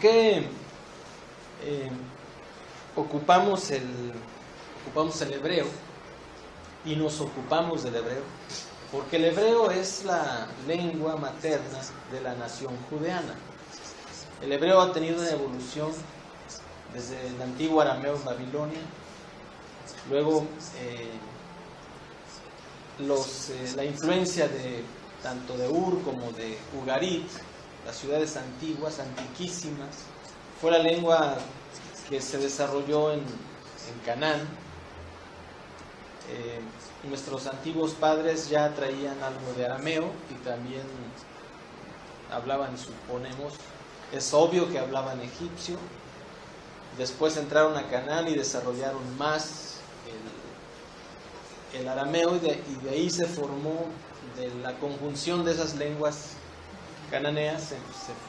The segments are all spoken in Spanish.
qué ocupamos el hebreo y nos ocupamos del hebreo? Porque el hebreo es la lengua materna de la nación judeana. El hebreo ha tenido una evolución desde el antiguo arameo en Babilonia, luego la influencia tanto de Ur como de Ugarit, las ciudades antiguas, antiquísimas, fue la lengua que se desarrolló en Canaán. Nuestros antiguos padres ya traían algo de arameo y también hablaban, suponemos, es obvio que hablaban egipcio. Después entraron a Canaán y desarrollaron más el arameo, y de ahí se formó, de la conjunción de esas lenguas cananeas, se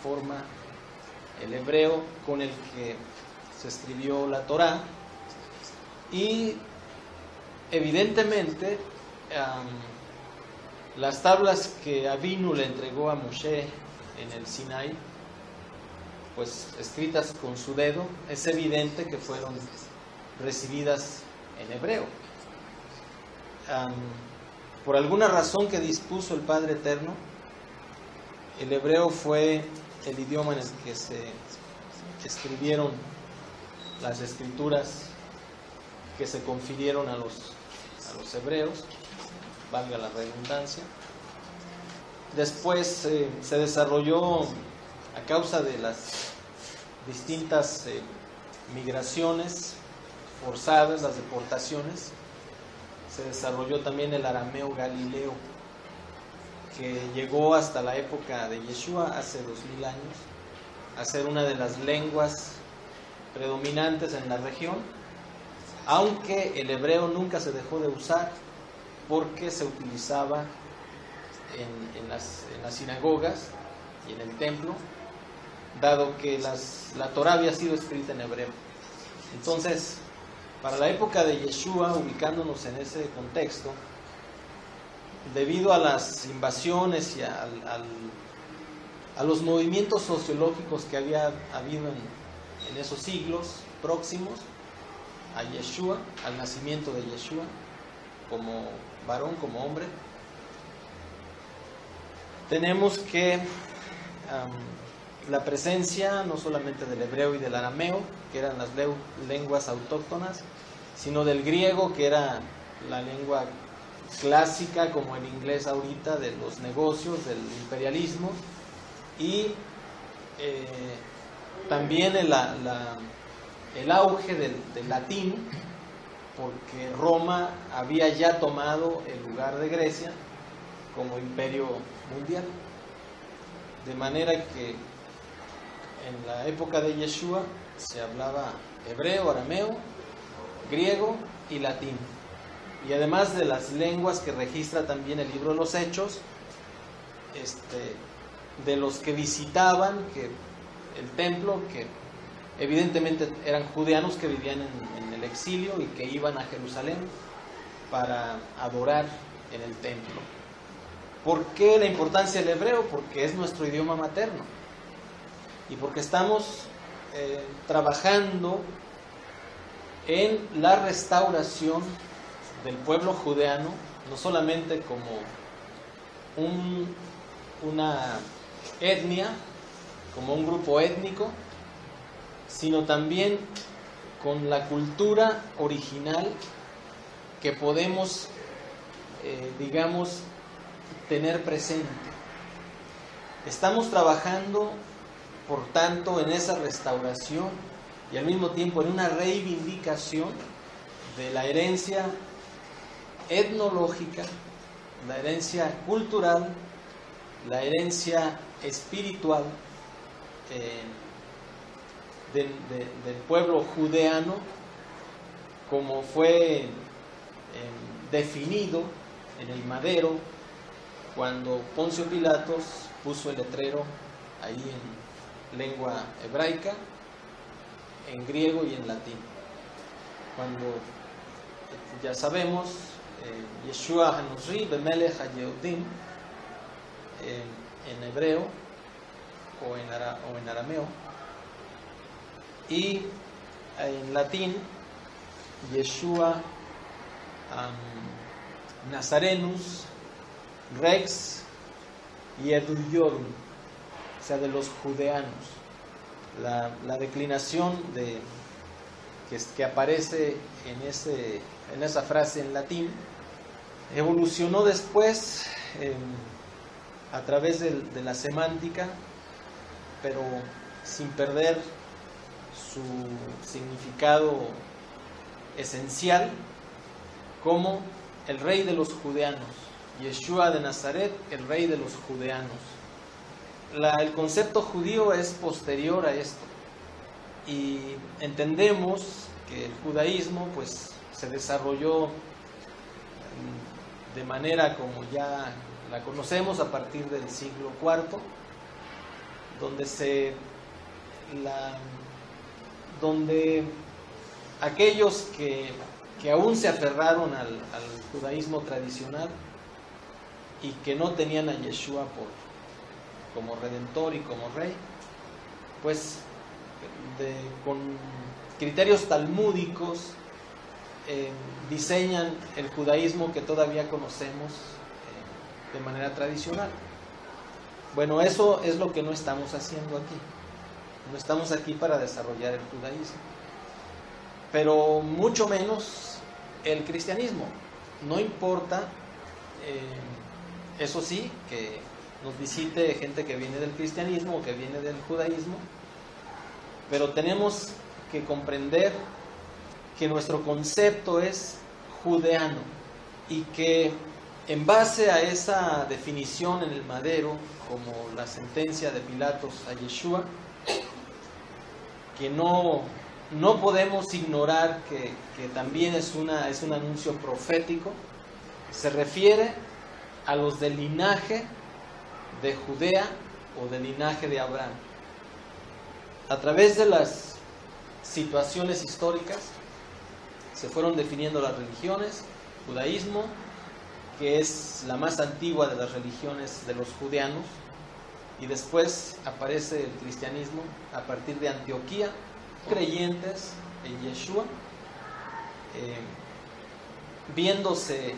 forma el hebreo con el que se escribió la Torá. Y evidentemente las tablas que Avinu le entregó a Moshe en el Sinai, pues escritas con su dedo, es evidente que fueron recibidas en hebreo. Por alguna razón que dispuso el Padre Eterno, el hebreo fue el idioma en el que se escribieron las escrituras que se confirieron a los hebreos, valga la redundancia. Después se desarrolló, a causa de las distintas migraciones forzadas, las deportaciones, se desarrolló también el arameo galileo, que llegó hasta la época de Yeshua, hace 2000 años, a ser una de las lenguas predominantes en la región, aunque el hebreo nunca se dejó de usar porque se utilizaba en las sinagogas y en el templo, dado que la Torá había sido escrita en hebreo. Entonces, para la época de Yeshua, ubicándonos en ese contexto, debido a las invasiones y a los movimientos sociológicos que había habido en esos siglos próximos a Yeshua, al nacimiento de Yeshua, como varón, como hombre, tenemos que la presencia no solamente del hebreo y del arameo, que eran las lenguas autóctonas, sino del griego, que era la lengua clásica, como el inglés ahorita, de los negocios, del imperialismo, y también el auge del latín, porque Roma había ya tomado el lugar de Grecia como imperio mundial. De manera que en la época de Yeshua se hablaba hebreo, arameo, griego y latín. Y además de las lenguas que registra también el libro de los Hechos, de los que visitaban el templo, que evidentemente eran judeanos que vivían en el exilio y que iban a Jerusalén para adorar en el templo. ¿Por qué la importancia del hebreo? Porque es nuestro idioma materno y porque estamos trabajando en la restauración del pueblo judeano, no solamente como una etnia, como un grupo étnico, sino también con la cultura original que podemos, digamos, tener presente. Estamos trabajando, por tanto, en esa restauración y al mismo tiempo en una reivindicación de la herencia etnológica, la herencia cultural, la herencia espiritual del pueblo judeano, como fue definido en el madero cuando Poncio Pilatos puso el letrero ahí en lengua hebraica, en griego y en latín. Cuando ya sabemos, Yeshua Hanusri Bemelech HaYehudim, en hebreo o en arameo, y en latín Yeshua Nazarenus Rex Ieduiorum, o sea, de los judeanos. La declinación que aparece en esa frase en latín evolucionó después a través de la semántica, pero sin perder su significado esencial como el rey de los judeanos. Yeshua de Nazaret, el rey de los judeanos. El concepto judío es posterior a esto, y entendemos que el judaísmo pues se desarrolló de manera como ya la conocemos a partir del siglo IV, donde aquellos que aún se aferraron al judaísmo tradicional y que no tenían a Yeshua como redentor y como rey, pues con criterios talmúdicos diseñan el judaísmo que todavía conocemos de manera tradicional. Bueno, eso es lo que no estamos haciendo aquí. No estamos aquí para desarrollar el judaísmo, pero mucho menos el cristianismo. No importa, eso sí, que nos visite gente que viene del cristianismo o que viene del judaísmo, pero tenemos que comprender que nuestro concepto es judeano, y que en base a esa definición en el madero, como la sentencia de Pilatos a Yeshua, que no podemos ignorar que también es un anuncio profético, se refiere a los del linaje de Judea o del linaje de Abraham. A través de las situaciones históricas se fueron definiendo las religiones. Judaísmo, que es la más antigua de las religiones de los judeanos, y después aparece el cristianismo a partir de Antioquía, creyentes en Yeshua, viéndose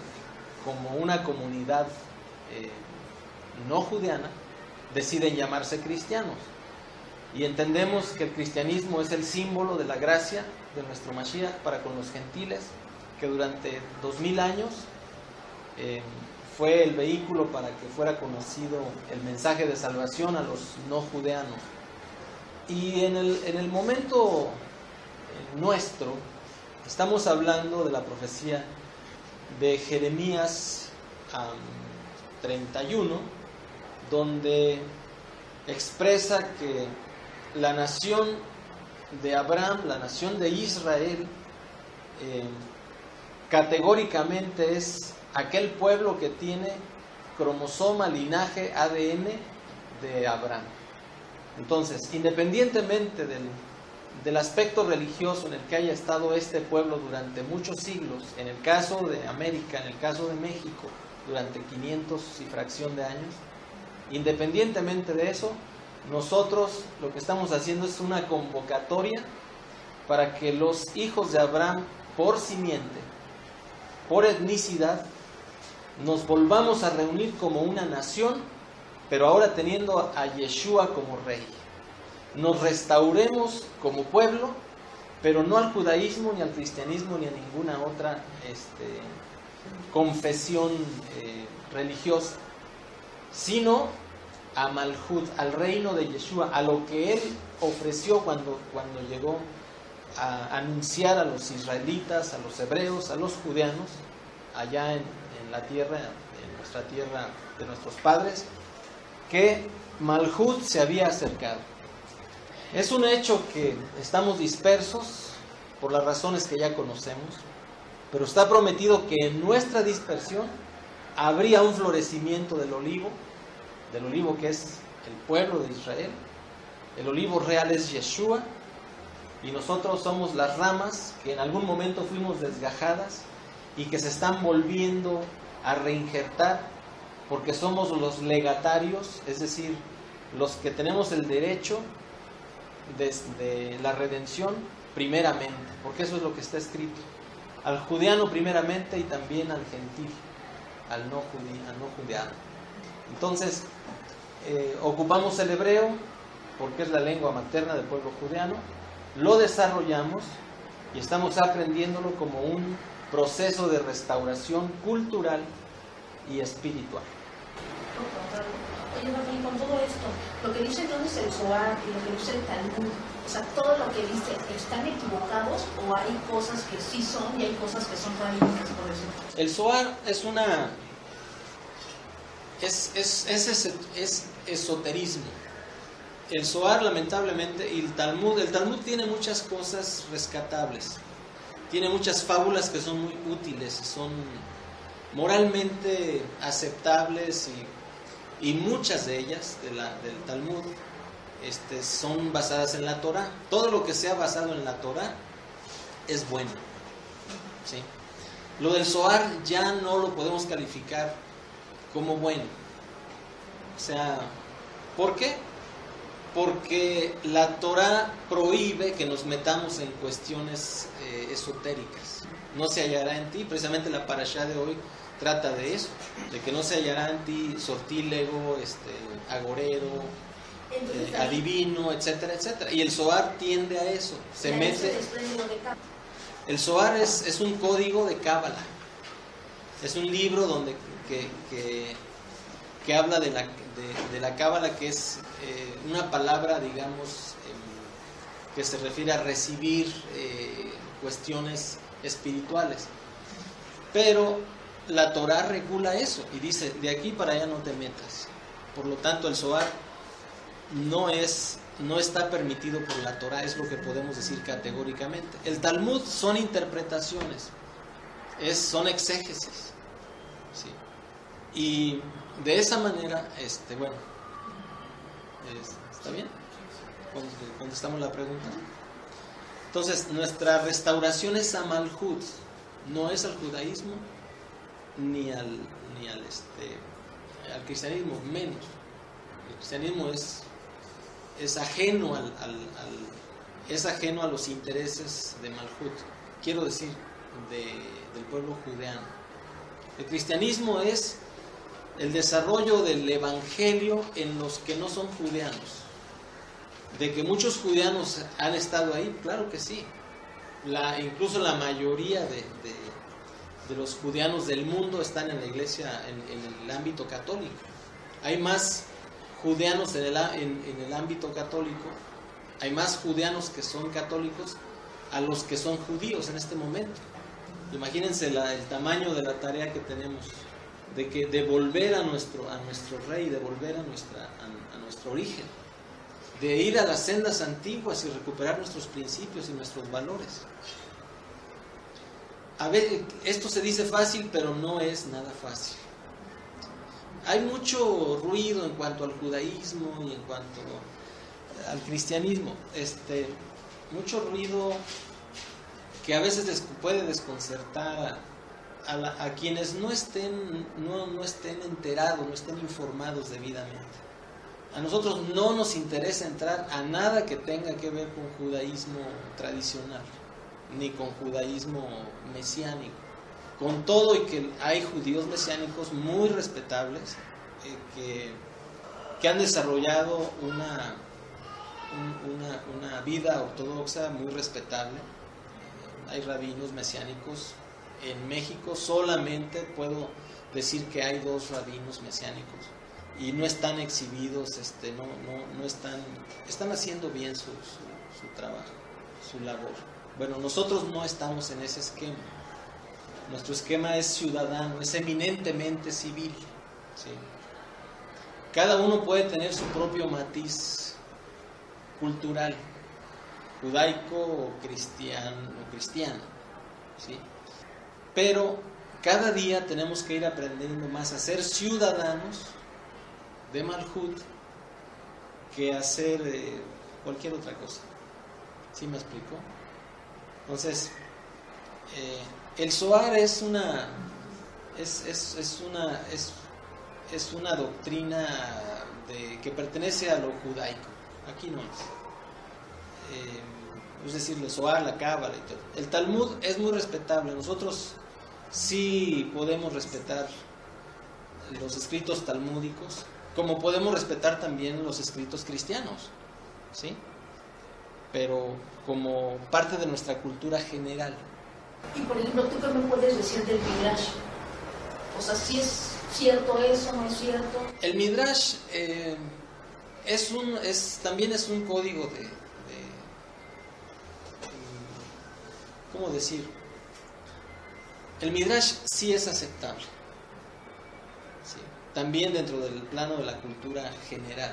como una comunidad no judeana, deciden llamarse cristianos. Y entendemos que el cristianismo es el símbolo de la gracia de nuestro Mashiach para con los gentiles, que durante 2000 años fue el vehículo para que fuera conocido el mensaje de salvación a los no judeanos. Y en el momento nuestro, estamos hablando de la profecía de Jeremías 31, donde expresa que la nación de Abraham, la nación de Israel, categóricamente es aquel pueblo que tiene cromosoma, linaje, ADN de Abraham. Entonces, independientemente del aspecto religioso en el que haya estado este pueblo durante muchos siglos, en el caso de América, en el caso de México, durante 500 y fracción de años, independientemente de eso, nosotros lo que estamos haciendo es una convocatoria para que los hijos de Abraham, por simiente, por etnicidad, nos volvamos a reunir como una nación, pero ahora teniendo a Yeshua como rey. Nos restauremos como pueblo, pero no al judaísmo, ni al cristianismo, ni a ninguna otra confesión religiosa, sino a Malhut, al reino de Yeshua, a lo que él ofreció cuando llegó a anunciar a los israelitas, a los hebreos, a los judeanos, allá en la tierra, en nuestra tierra de nuestros padres, que Malhut se había acercado. Es un hecho que estamos dispersos por las razones que ya conocemos, pero está prometido que en nuestra dispersión habría un florecimiento del olivo que es el pueblo de Israel. El olivo real es Yeshua, y nosotros somos las ramas que en algún momento fuimos desgajadas y que se están volviendo a reinjertar, porque somos los legatarios, es decir, los que tenemos el derecho desde la redención primeramente, porque eso es lo que está escrito. Al judeano primeramente y también al gentil, al no judeano. Entonces, ocupamos el hebreo porque es la lengua materna del pueblo judeano, lo desarrollamos y estamos aprendiéndolo como un proceso de restauración cultural y espiritual. Oye, Martín, con todo esto, lo que dice entonces el Zohar y lo que dice el Talmud, o sea, todo lo que dice, ¿están equivocados o hay cosas que sí son y hay cosas que son rabínicas, por decirlo? El Zohar es esoterismo. El Zohar, lamentablemente, y el Talmud tiene muchas cosas rescatables. Tiene muchas fábulas que son muy útiles, son moralmente aceptables y muchas de ellas del Talmud son basadas en la Torah. Todo lo que sea basado en la Torah es bueno, ¿sí? Lo del Zohar ya no lo podemos calificar como bueno. O sea, ¿por qué? Porque la Torah prohíbe que nos metamos en cuestiones esotéricas. No se hallará en ti, precisamente la parashá de hoy trata de eso, de que no se hallará en ti sortílego, agorero, adivino, etcétera, etcétera. Y el Zohar tiende a eso, se mete. El Zohar es un código de Cábala, es un libro donde que habla de la Cábala, que es una palabra, digamos, que se refiere a recibir cuestiones espirituales. Pero la Torah regula eso y dice, de aquí para allá no te metas. Por lo tanto, el Zohar no está permitido por la Torah, es lo que podemos decir categóricamente. El Talmud son interpretaciones, son exégesis, ¿sí? Y de esa manera, ¿está bien? ¿Contestamos la pregunta? Entonces, nuestra restauración es a Malhut, no es al judaísmo ni al cristianismo, menos. El cristianismo es ajeno es ajeno a los intereses de Malhut, quiero decir, del pueblo judeano. El cristianismo es el desarrollo del evangelio en los que no son judeanos. De que muchos judeanos han estado ahí, claro que sí. Incluso la mayoría de los judeanos del mundo están en la iglesia, en el ámbito católico. Hay más judeanos en el ámbito católico, hay más judeanos que son católicos a los que son judíos en este momento. Imagínense el tamaño de la tarea que tenemos de volver a nuestro rey, de volver a nuestro origen, de ir a las sendas antiguas y recuperar nuestros principios y nuestros valores. A ver, esto se dice fácil, pero no es nada fácil. Hay mucho ruido en cuanto al judaísmo y en cuanto al cristianismo, mucho ruido que a veces puede desconcertar a quienes no estén enterados, no estén informados debidamente. A nosotros no nos interesa entrar a nada que tenga que ver con judaísmo tradicional, ni con judaísmo mesiánico. Con todo y que hay judíos mesiánicos muy respetables que han desarrollado una vida ortodoxa muy respetable. Hay rabinos mesiánicos. En México solamente puedo decir que hay 2 rabinos mesiánicos y no están exhibidos, no están haciendo bien su trabajo, su labor. Bueno, nosotros no estamos en ese esquema. Nuestro esquema es ciudadano, es eminentemente civil, ¿sí? Cada uno puede tener su propio matiz cultural, judaico o cristiano, ¿sí? Pero cada día tenemos que ir aprendiendo más a ser ciudadanos de Malhut que a ser cualquier otra cosa. ¿Sí me explico? Entonces, el Zohar es una doctrina que pertenece a lo judaico. Aquí no es. es decir, el Zohar, la Cábala y todo. El Talmud es muy respetable. Nosotros sí podemos respetar los escritos talmúdicos, como podemos respetar también los escritos cristianos, ¿sí? Pero como parte de nuestra cultura general. Y por ejemplo, ¿tú qué me puedes decir del Midrash? O sea, ¿sí es cierto eso, no es cierto? El Midrash también es un código ¿cómo decir? El Midrash sí es aceptable, ¿sí? También dentro del plano de la cultura general,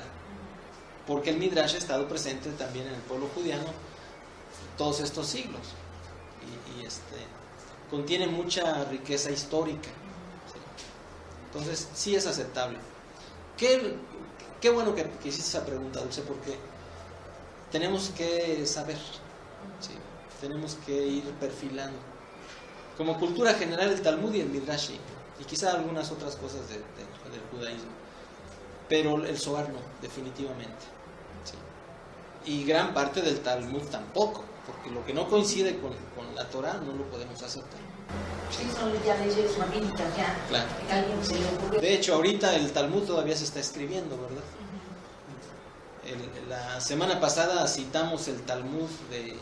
porque el Midrash ha estado presente también en el pueblo judiano todos estos siglos y contiene mucha riqueza histórica, ¿sí? Entonces sí es aceptable. Qué bueno que hiciste esa pregunta, Dulce, porque tenemos que saber, ¿sí? Tenemos que ir perfilando como cultura general el Talmud y el Midrash, y quizá algunas otras cosas del judaísmo, pero el Zohar no, definitivamente, ¿sí? Y gran parte del Talmud tampoco, porque lo que no coincide con la Torah no lo podemos aceptar. Sí, son ya leyes rabínicas, ya. Claro. Que a alguien se le ocurrió. De hecho, ahorita el Talmud todavía se está escribiendo, ¿verdad? La semana pasada citamos el Talmud de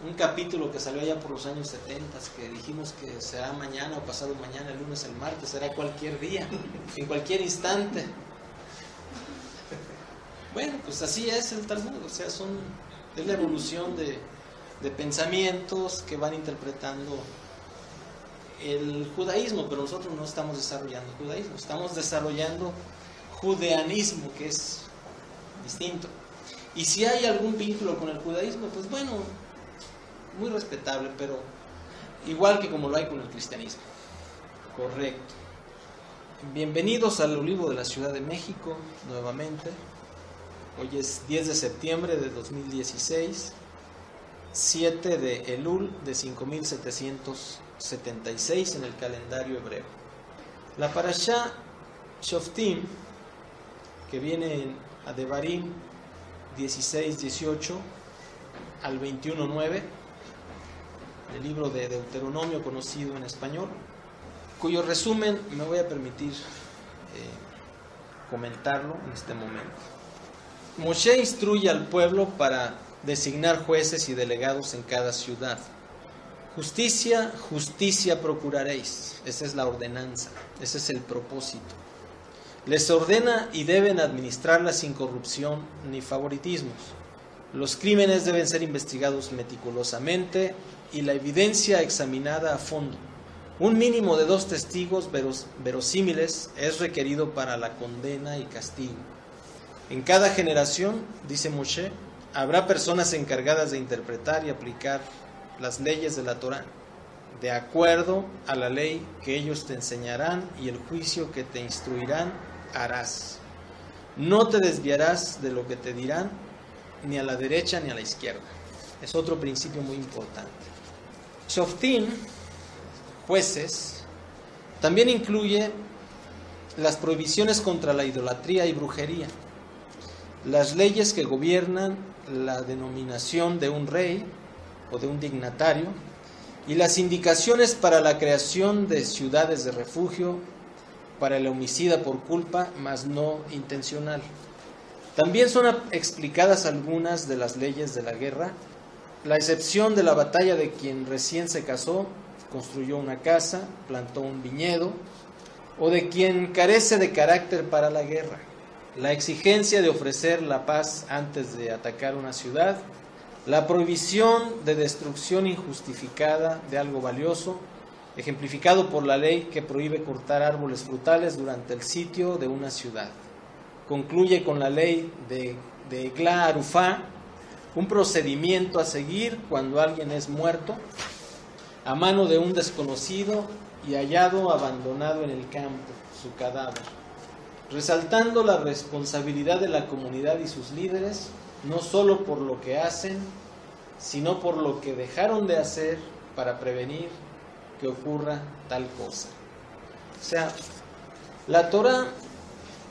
un capítulo que salió allá por los años 70, que dijimos que será mañana o pasado mañana, el lunes, el martes, será cualquier día, en cualquier instante. Bueno, pues así es el Talmud, o sea, es la evolución de pensamientos que van interpretando el judaísmo, pero nosotros no estamos desarrollando judaísmo, estamos desarrollando judeanismo, que es distinto. Y si hay algún vínculo con el judaísmo, pues bueno, muy respetable, pero igual que como lo hay con el cristianismo. Correcto. Bienvenidos al Olivo de la Ciudad de México, nuevamente. Hoy es 10 de septiembre de 2016, 7 de Elul de 5776 en el calendario hebreo. La parashá Shoftim, que viene a Devarim 16:18 al 21:9, el libro de Deuteronomio conocido en español, cuyo resumen me voy a permitir comentarlo en este momento. Moshe instruye al pueblo para designar jueces y delegados en cada ciudad. Justicia, justicia procuraréis. Esa es la ordenanza, ese es el propósito. Les ordena y deben administrarla sin corrupción ni favoritismos. Los crímenes deben ser investigados meticulosamente y la evidencia examinada a fondo. Un mínimo de 2 testigos verosímiles es requerido para la condena y castigo. En cada generación, dice Moshe, habrá personas encargadas de interpretar y aplicar las leyes de la Torá, de acuerdo a la ley que ellos te enseñarán y el juicio que te instruirán harás. No te desviarás de lo que te dirán, ni a la derecha ni a la izquierda. Es otro principio muy importante. Shoftim, jueces, también incluye las prohibiciones contra la idolatría y brujería, las leyes que gobiernan la denominación de un rey o de un dignatario y las indicaciones para la creación de ciudades de refugio para el homicida por culpa, mas no intencional. También son explicadas algunas de las leyes de la guerra, la excepción de la batalla de quien recién se casó, construyó una casa, plantó un viñedo, o de quien carece de carácter para la guerra, la exigencia de ofrecer la paz antes de atacar una ciudad, la prohibición de destrucción injustificada de algo valioso, ejemplificado por la ley que prohíbe cortar árboles frutales durante el sitio de una ciudad. Concluye con la ley de Egla Arufá, un procedimiento a seguir cuando alguien es muerto a mano de un desconocido y hallado abandonado en el campo, su cadáver, resaltando la responsabilidad de la comunidad y sus líderes, no solo por lo que hacen, sino por lo que dejaron de hacer para prevenir que ocurra tal cosa. O sea, la Torah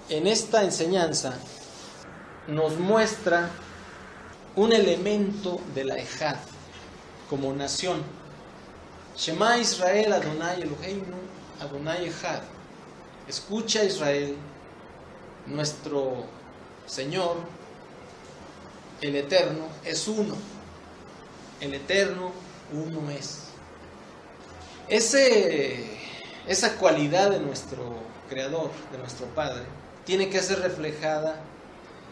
en esta enseñanza nos muestra un elemento de la Ejad como nación. Shema Israel Adonai Eloheinu Adonai Ejad. Escucha Israel, nuestro Señor, el Eterno, es uno. El Eterno uno es. Esa cualidad de nuestro Creador, de nuestro Padre, tiene que ser reflejada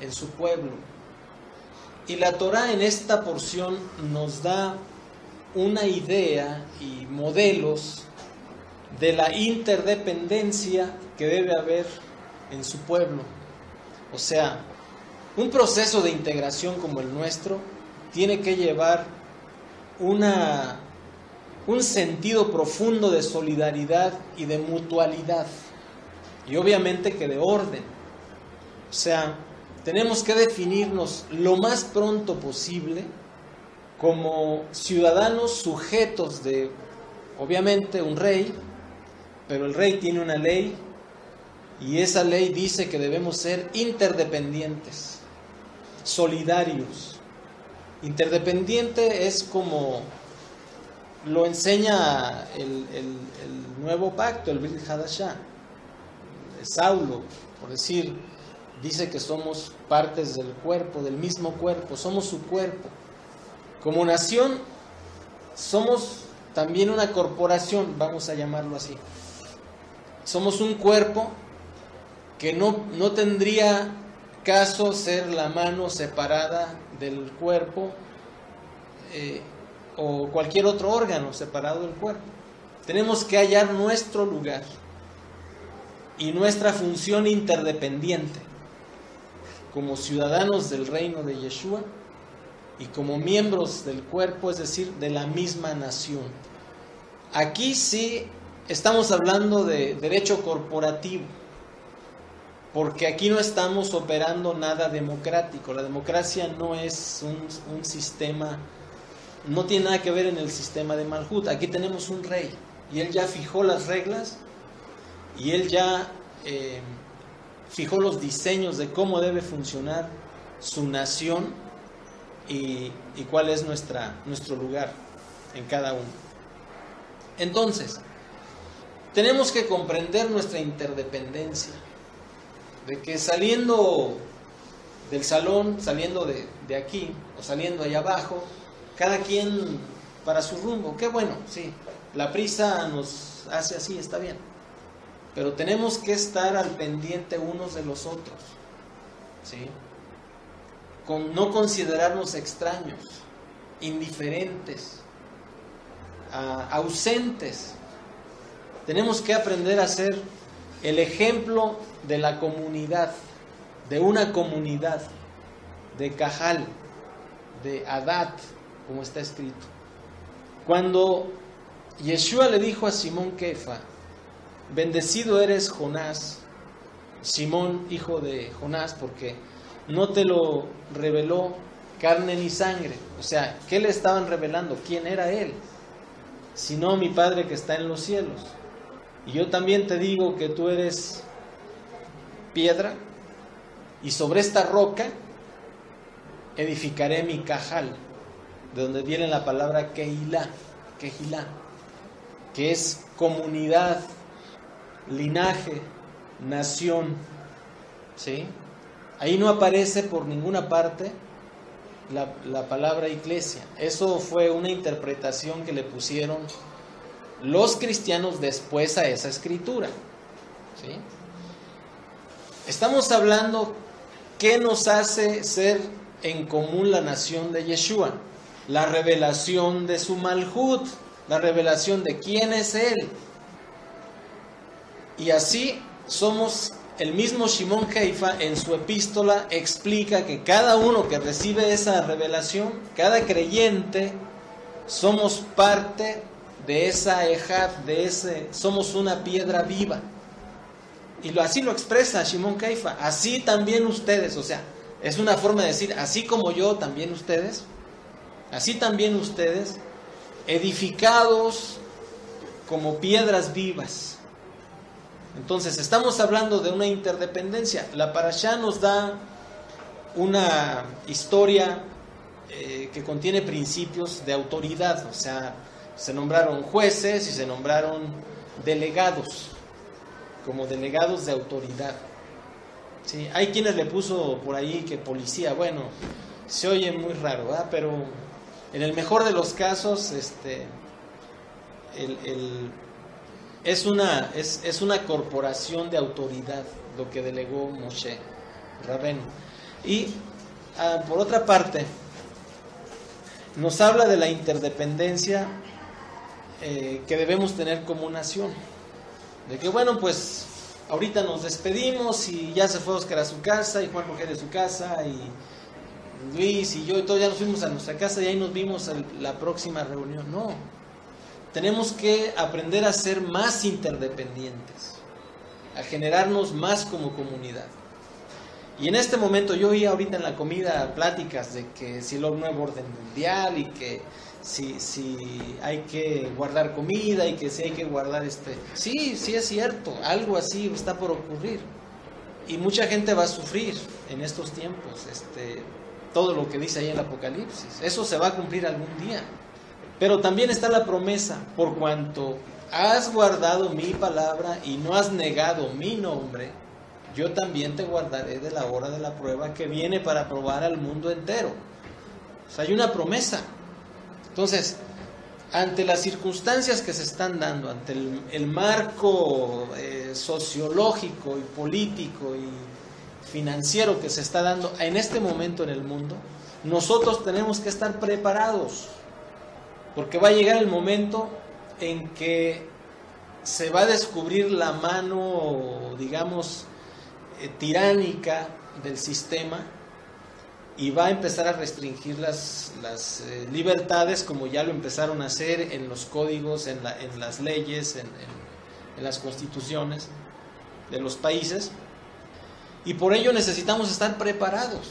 en su pueblo. Y la Torá en esta porción nos da una idea y modelos de la interdependencia que debe haber en su pueblo. O sea, un proceso de integración como el nuestro tiene que llevar un sentido profundo de solidaridad y de mutualidad, y obviamente que de orden. O sea, tenemos que definirnos lo más pronto posible como ciudadanos sujetos de, obviamente, un rey, pero el rey tiene una ley, y esa ley dice que debemos ser interdependientes, solidarios. Interdependiente es como lo enseña el nuevo pacto, el Brit Hadashah. Saulo, por decir, dice que somos partes del cuerpo, del mismo cuerpo, somos su cuerpo. Como nación, somos también una corporación, vamos a llamarlo así. Somos un cuerpo que no tendría caso ser la mano separada del cuerpo o cualquier otro órgano separado del cuerpo. Tenemos que hallar nuestro lugar y nuestra función interdependiente como ciudadanos del reino de Yeshua y como miembros del cuerpo, es decir, de la misma nación. Aquí sí estamos hablando de derecho corporativo, porque aquí no estamos operando nada democrático. La democracia no es un sistema, no tiene nada que ver en el sistema de Malhut. Aquí tenemos un rey y él ya fijó las reglas y él ya fijó los diseños de cómo debe funcionar su nación y cuál es nuestro lugar en cada uno. Entonces, tenemos que comprender nuestra interdependencia, de que saliendo del salón, saliendo de aquí o saliendo allá abajo, cada quien para su rumbo. Qué bueno, sí, la prisa nos hace así, está bien, pero tenemos que estar al pendiente unos de los otros, ¿sí? No considerarnos extraños, indiferentes, ausentes. Tenemos que aprender a ser el ejemplo de la comunidad, de una comunidad, de Cajal, de Adat, como está escrito. Cuando Yeshua le dijo a Simón Kefa, bendecido eres Jonás, Simón, hijo de Jonás, porque no te lo reveló carne ni sangre. O sea, ¿qué le estaban revelando? ¿Quién era él? Sino mi Padre que está en los cielos. Y yo también te digo que tú eres piedra, y sobre esta roca edificaré mi Cajal, de donde viene la palabra Kehilá, que es comunidad, linaje, nación, ¿sí? Ahí no aparece por ninguna parte la palabra iglesia. Eso fue una interpretación que le pusieron los cristianos después a esa escritura, ¿sí? Estamos hablando qué nos hace ser en común la nación de Yeshua, la revelación de su Malhut, la revelación de quién es Él. Y así somos, el mismo Shimon Keifa en su epístola explica que cada uno que recibe esa revelación, cada creyente, somos parte de esa ejad, somos una piedra viva. Y así lo expresa Shimon Keifa, así también ustedes, o sea, es una forma de decir, así como yo, también ustedes, edificados como piedras vivas. Entonces, estamos hablando de una interdependencia. La Parashá nos da una historia que contiene principios de autoridad, o sea, se nombraron jueces y se nombraron delegados, como delegados de autoridad. Sí, hay quienes le puso por ahí que policía, bueno, se oye muy raro, ¿verdad? Pero en el mejor de los casos, es una corporación de autoridad lo que delegó Moshe Rabenu. Y por otra parte, nos habla de la interdependencia que debemos tener como nación. De que bueno, pues ahorita nos despedimos y ya se fue Oscar a su casa y Juan Rogelio a su casa y Luis y yo y todos ya nos fuimos a nuestra casa y ahí nos vimos la próxima reunión. No, tenemos que aprender a ser más interdependientes, a generarnos más como comunidad. Y en este momento yo oí ahorita en la comida pláticas de que si el nuevo orden mundial y que si hay que guardar comida y que si hay que guardar Sí, es cierto, algo así está por ocurrir. Y mucha gente va a sufrir en estos tiempos, todo lo que dice ahí en el Apocalipsis. Eso se va a cumplir algún día. Pero también está la promesa, por cuanto has guardado mi palabra y no has negado mi nombre, yo también te guardaré de la hora de la prueba que viene para probar al mundo entero. O sea, hay una promesa. Entonces, ante las circunstancias que se están dando, ante el marco sociológico y político y financiero que se está dando en este momento en el mundo, nosotros tenemos que estar preparados, porque va a llegar el momento en que se va a descubrir la mano, digamos, tiránica del sistema y va a empezar a restringir las libertades, como ya lo empezaron a hacer en los códigos, en las leyes, en las constituciones de los países, y por ello necesitamos estar preparados.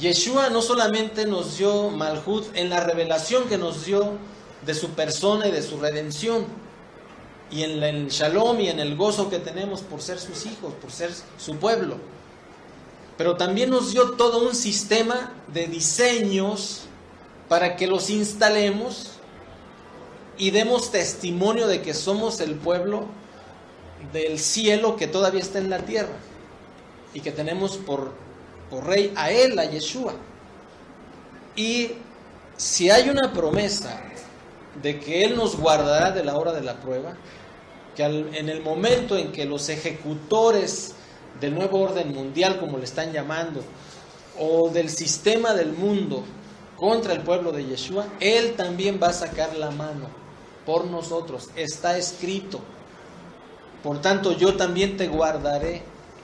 Yeshua no solamente nos dio Malhut en la revelación que nos dio de su persona y de su redención, y en el shalom y en el gozo que tenemos por ser sus hijos, por ser su pueblo, pero también nos dio todo un sistema de diseños para que los instalemos y demos testimonio de que somos el pueblo del cielo que todavía está en la tierra y que tenemos por rey a él, a Yeshua. Y si hay una promesa de que él nos guardará de la hora de la prueba, que en el momento en que los ejecutores del nuevo orden mundial, como le están llamando, o del sistema del mundo contra el pueblo de Yeshua, él también va a sacar la mano por nosotros. Está escrito. Por tanto, yo también te guardaré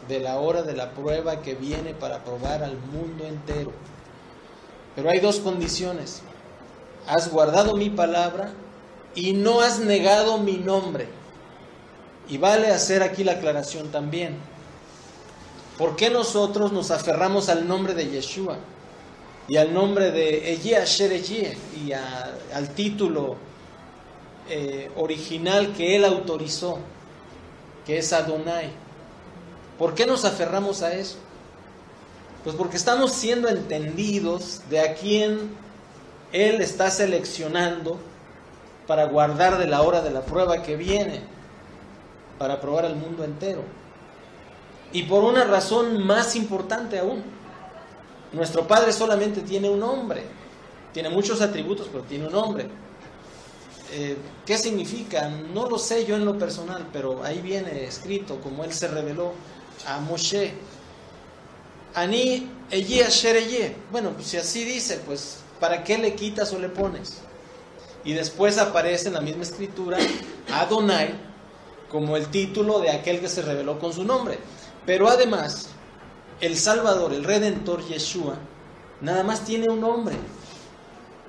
de la hora de la prueba que viene para probar al mundo entero. Pero hay dos condiciones: has guardado mi palabra y no has negado mi nombre. Y vale hacer aquí la aclaración también. ¿Por qué nosotros nos aferramos al nombre de Yeshua y al nombre de Eye Asher Eye y al título original que él autorizó, que es Adonai? ¿Por qué nos aferramos a eso? Pues porque estamos siendo entendidos de a quién él está seleccionando para guardar de la hora de la prueba que viene, para probar al mundo entero. Y por una razón más importante aún, nuestro Padre solamente tiene un nombre, tiene muchos atributos, pero tiene un nombre. ¿Qué significa? No lo sé yo en lo personal, pero ahí viene escrito como él se reveló a Moshe. Ani Eye Asher Eye. Bueno, pues si así dice, pues ¿para qué le quitas o le pones? Y después aparece en la misma escritura Adonai como el título de aquel que se reveló con su nombre. Pero además, el Salvador, el Redentor Yeshua, nada más tiene un nombre.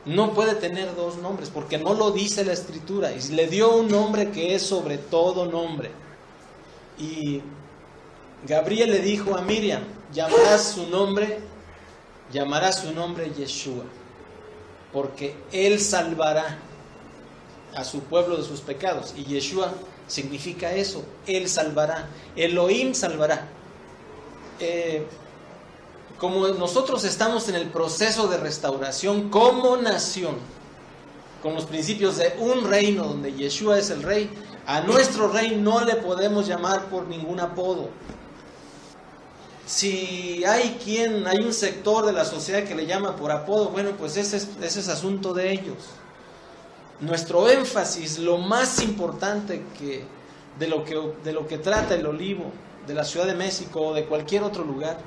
No puede tener dos nombres, porque no lo dice la Escritura. Y le dio un nombre que es sobre todo nombre. Y Gabriel le dijo a Miriam, llamarás su nombre Yeshua, porque él salvará a su pueblo de sus pecados. Y Yeshua significa eso, él salvará. Elohim salvará. como nosotros estamos en el proceso de restauración como nación, con los principios de un reino donde Yeshua es el rey, a nuestro rey no le podemos llamar por ningún apodo. Si hay un sector de la sociedad que le llama por apodo, bueno, pues ese es asunto de ellos. Nuestro énfasis, lo más importante de lo que trata el Olivo, de la Ciudad de México o de cualquier otro lugar,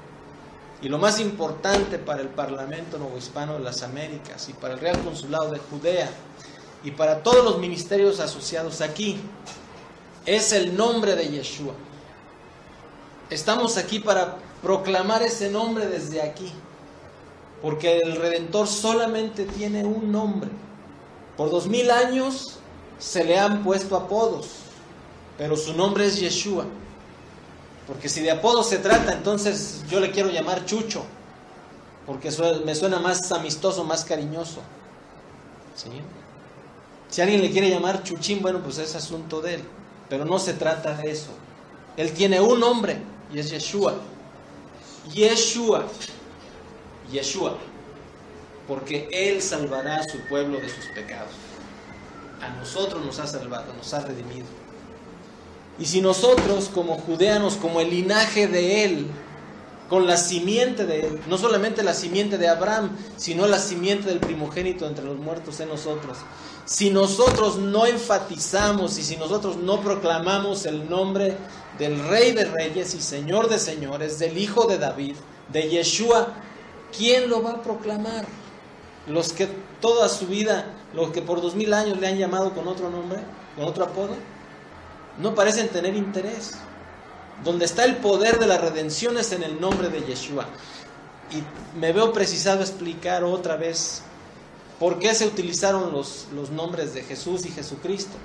y lo más importante para el Parlamento Novohispano de las Américas y para el Real Consulado de Judea y para todos los ministerios asociados aquí, es el nombre de Yeshua. Estamos aquí para proclamar ese nombre desde aquí, porque el Redentor solamente tiene un nombre. Por 2000 años se le han puesto apodos, pero su nombre es Yeshua. Porque si de apodo se trata, entonces yo le quiero llamar Chucho, porque me suena más amistoso, más cariñoso. ¿Sí? Si alguien le quiere llamar Chuchín, bueno, pues es asunto de él. Pero no se trata de eso. Él tiene un nombre y es Yeshua. Yeshua. Porque Él salvará a su pueblo de sus pecados. A nosotros nos ha salvado, nos ha redimido. Y si nosotros como judeanos, como el linaje de Él, con la simiente de Él, no solamente la simiente de Abraham, sino la simiente del primogénito entre los muertos en nosotros, si nosotros no enfatizamos y si nosotros no proclamamos el nombre del Rey de Reyes y Señor de Señores, del Hijo de David, de Yeshua, ¿quién lo va a proclamar? Los que toda su vida, los que por 2000 años le han llamado con otro nombre, con otro apodo, no parecen tener interés. Donde está el poder de la redención es en el nombre de Yeshua. Y me veo precisado explicar otra vez por qué se utilizaron los nombres de Jesús y Jesucristo.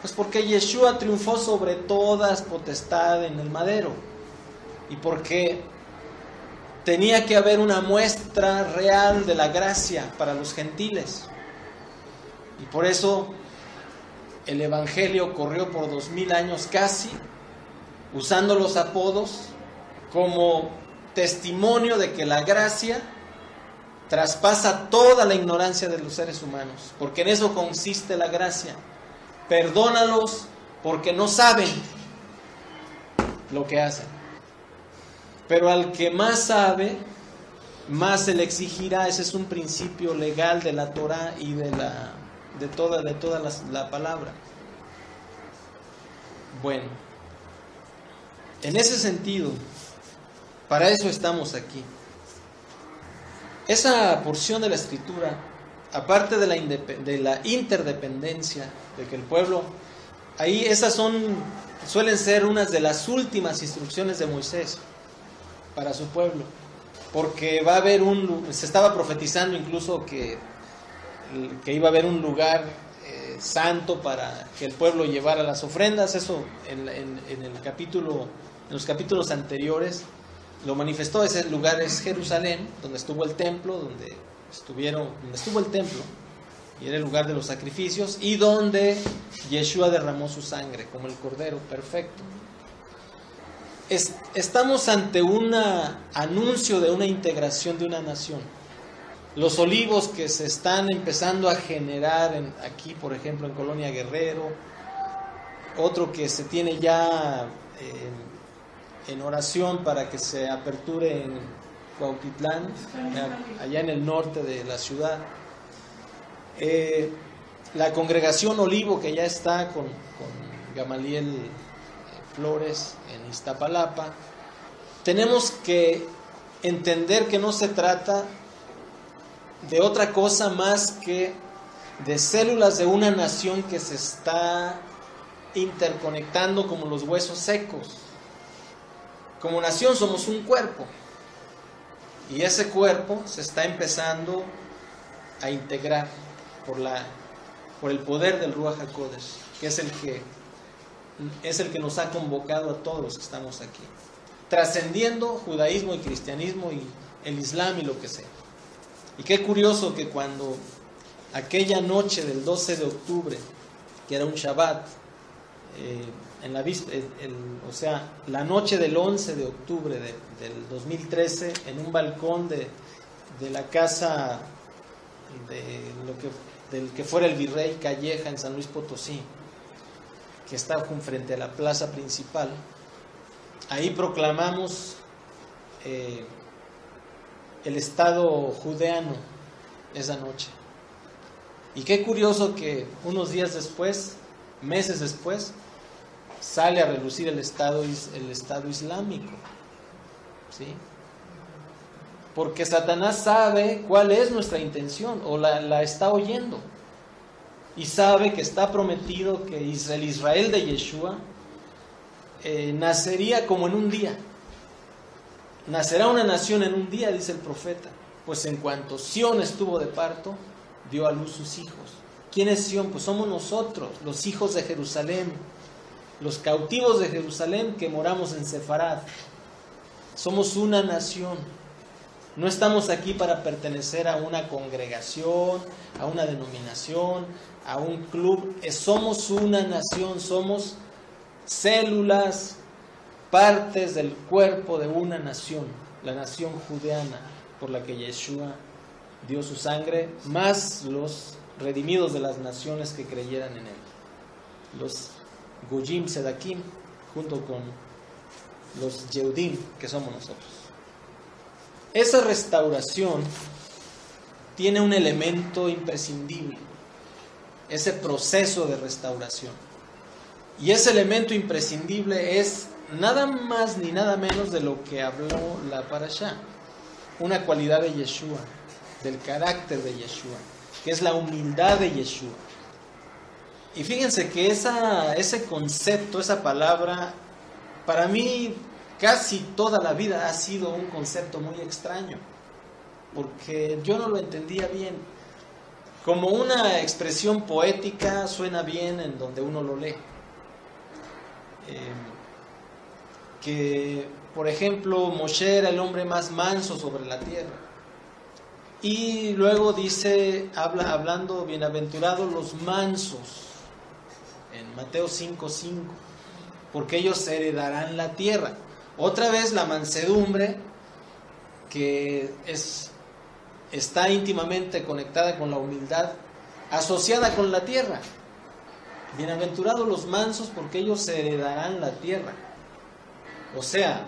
Pues porque Yeshua triunfó sobre todas potestad en el madero. Y porque tenía que haber una muestra real de la gracia para los gentiles. Y por eso el Evangelio corrió por 2000 años casi, usando los apodos como testimonio de que la gracia traspasa toda la ignorancia de los seres humanos, porque en eso consiste la gracia. Perdónalos porque no saben lo que hacen. Pero al que más sabe, más se le exigirá. Ese es un principio legal de la Torah y de toda la palabra. Bueno, en ese sentido, para eso estamos aquí. Esa porción de la Escritura, aparte de la interdependencia, de que el pueblo, ahí esas suelen ser unas de las últimas instrucciones de Moisés para su pueblo, porque va a haber se estaba profetizando incluso que iba a haber un lugar santo para que el pueblo llevara las ofrendas. Eso en los capítulos anteriores lo manifestó. Ese lugar es Jerusalén, donde estuvo el templo, donde estuvo el templo, y era el lugar de los sacrificios, y donde Yeshua derramó su sangre como el Cordero perfecto. Estamos ante un anuncio de una integración de una nación. Los olivos que se están empezando a generar aquí, por ejemplo, en Colonia Guerrero, otro que se tiene ya en oración para que se aperture en Cuautitlán, allá en el norte de la ciudad. La congregación Olivo, que ya está con Gamaliel Flores en Iztapalapa. Tenemos que entender que no se trata de otra cosa más que de células de una nación que se está interconectando como los huesos secos. Como nación somos un cuerpo, y ese cuerpo se está empezando a integrar por el poder del Ruach HaKodesh, que es el que nos ha convocado a todos los que estamos aquí, trascendiendo judaísmo y cristianismo y el islam y lo que sea. Y qué curioso que cuando aquella noche del 12 de octubre, que era un Shabbat, o sea, la noche del 11 de octubre del 2013, en un balcón de la casa del que fuera el virrey Calleja en San Luis Potosí, que está frente a la plaza principal. Ahí proclamamos el Estado judeano esa noche. Y qué curioso que unos días después, meses después, sale a relucir el Estado Islámico, ¿sí? Porque Satanás sabe cuál es nuestra intención, o la está oyendo, y sabe que está prometido que el Israel de Yeshua nacería como en un día. Nacerá una nación en un día, dice el profeta, pues en cuanto Sión estuvo de parto, dio a luz sus hijos. ¿Quién es Sión? Pues somos nosotros, los hijos de Jerusalén, los cautivos de Jerusalén que moramos en Sefarad. Somos una nación. No estamos aquí para pertenecer a una congregación, a una denominación, a un club. Somos una nación, somos células, partes del cuerpo de una nación, la nación judeana, por la que Yeshua dio su sangre, más los redimidos de las naciones que creyeran en él, los Goyim Sedakim, junto con los Yehudim, que somos nosotros. Esa restauración tiene un elemento imprescindible, ese proceso de restauración. Y ese elemento imprescindible es nada más ni nada menos de lo que habló la Parashá, una cualidad de Yeshua, del carácter de Yeshua, que es la humildad de Yeshua. Y fíjense que ese concepto, esa palabra, para mí casi toda la vida ha sido un concepto muy extraño, porque yo no lo entendía bien. Como una expresión poética suena bien en donde uno lo lee. Que, por ejemplo, Moshe era el hombre más manso sobre la tierra. Y luego dice, hablando, bienaventurados los mansos, en Mateo 5:5, porque ellos heredarán la tierra. Otra vez la mansedumbre, que está íntimamente conectada con la humildad, asociada con la tierra. Bienaventurados los mansos, porque ellos heredarán la tierra. O sea,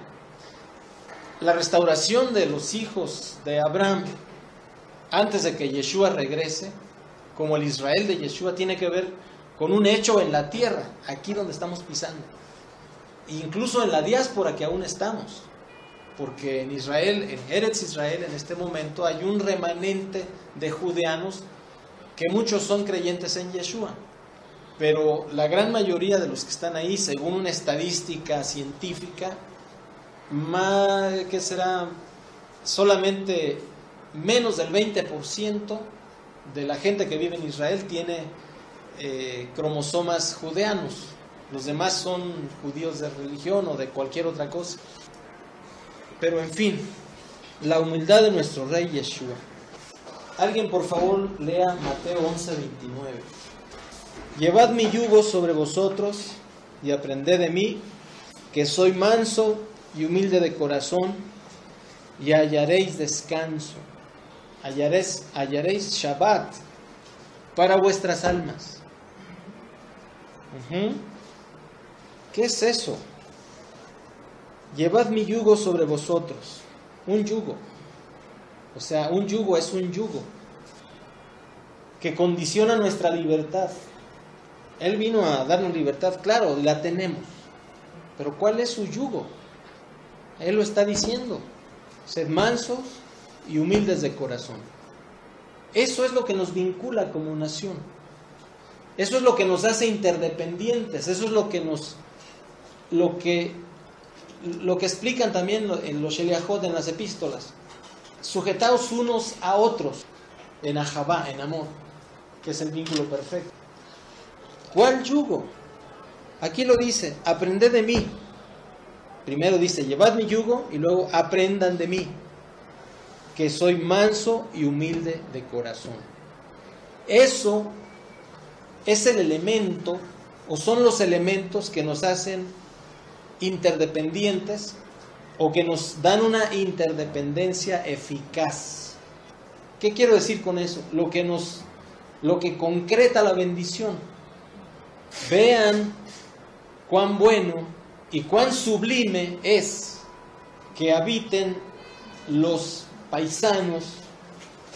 la restauración de los hijos de Abraham antes de que Yeshua regrese, como el Israel de Yeshua, tiene que ver con un hecho en la tierra, aquí donde estamos pisando. Incluso en la diáspora que aún estamos. Porque en Israel, en Eretz Israel, en este momento hay un remanente de judeanos que muchos son creyentes en Yeshua. Pero la gran mayoría de los que están ahí, según una estadística científica, que será solamente menos del 20% de la gente que vive en Israel tiene cromosomas judeanos. Los demás son judíos de religión o de cualquier otra cosa. Pero en fin, la humildad de nuestro Rey Yeshua. Alguien por favor lea Mateo 11:29. Llevad mi yugo sobre vosotros y aprended de mí, que soy manso y humilde de corazón, y hallaréis descanso, hallaréis Shabbat para vuestras almas. ¿Qué es eso? Llevad mi yugo sobre vosotros. Un yugo. O sea, un yugo es un yugo que condiciona nuestra libertad. Él vino a darnos libertad, claro, la tenemos. Pero ¿cuál es su yugo? Él lo está diciendo. Sed mansos y humildes de corazón. Eso es lo que nos vincula como nación. Eso es lo que nos hace interdependientes. Eso es lo que explican también en los Sheliachot, en las epístolas. Sujetaos unos a otros en Ahabá, en amor, que es el vínculo perfecto. ¿Cuál yugo? Aquí lo dice, aprended de mí. Primero dice, llevad mi yugo, y luego aprendan de mí, que soy manso y humilde de corazón. Eso es el elemento o son los elementos que nos hacen interdependientes o que nos dan una interdependencia eficaz. ¿Qué quiero decir con eso? Lo que concreta la bendición. Vean cuán bueno y cuán sublime es que habiten los paisanos,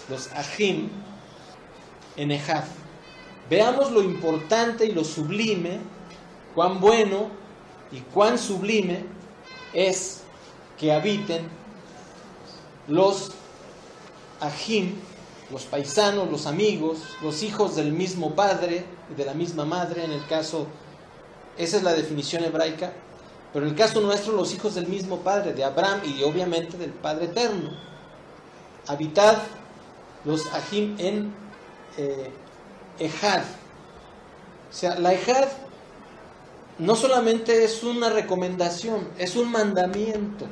los ajim, en Ejad. Veamos lo importante y lo sublime, cuán bueno y cuán sublime es que habiten los ajim, los paisanos, los amigos, los hijos del mismo padre y de la misma madre. En el caso, esa es la definición hebraica, pero en el caso nuestro, los hijos del mismo padre, de Abraham y obviamente del Padre Eterno. Habitad los ajim en Ejad. O sea, la Ejad no solamente es una recomendación, es un mandamiento,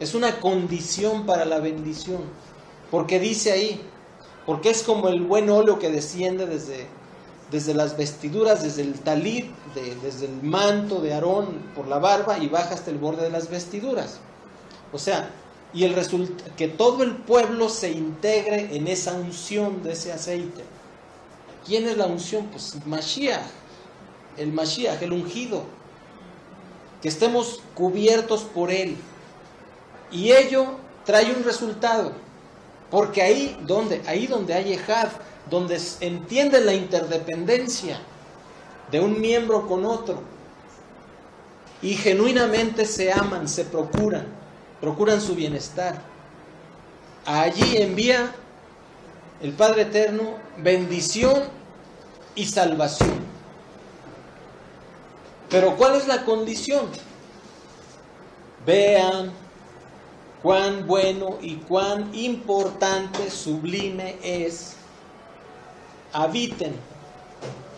es una condición para la bendición, porque dice ahí, porque es como el buen óleo que desciende desde las vestiduras, desde el talit, desde el manto de Aarón por la barba y baja hasta el borde de las vestiduras. O sea, y el que todo el pueblo se integre en esa unción de ese aceite. ¿Quién es la unción? Pues Mashiach, el ungido, que estemos cubiertos por él. Y ello trae un resultado, porque ahí donde hay Ejad, donde entienden la interdependencia de un miembro con otro, y genuinamente se aman, se procuran su bienestar, allí envía el Padre Eterno bendición y salvación. Pero ¿cuál es la condición? Vean cuán bueno y cuán importante, sublime es habiten.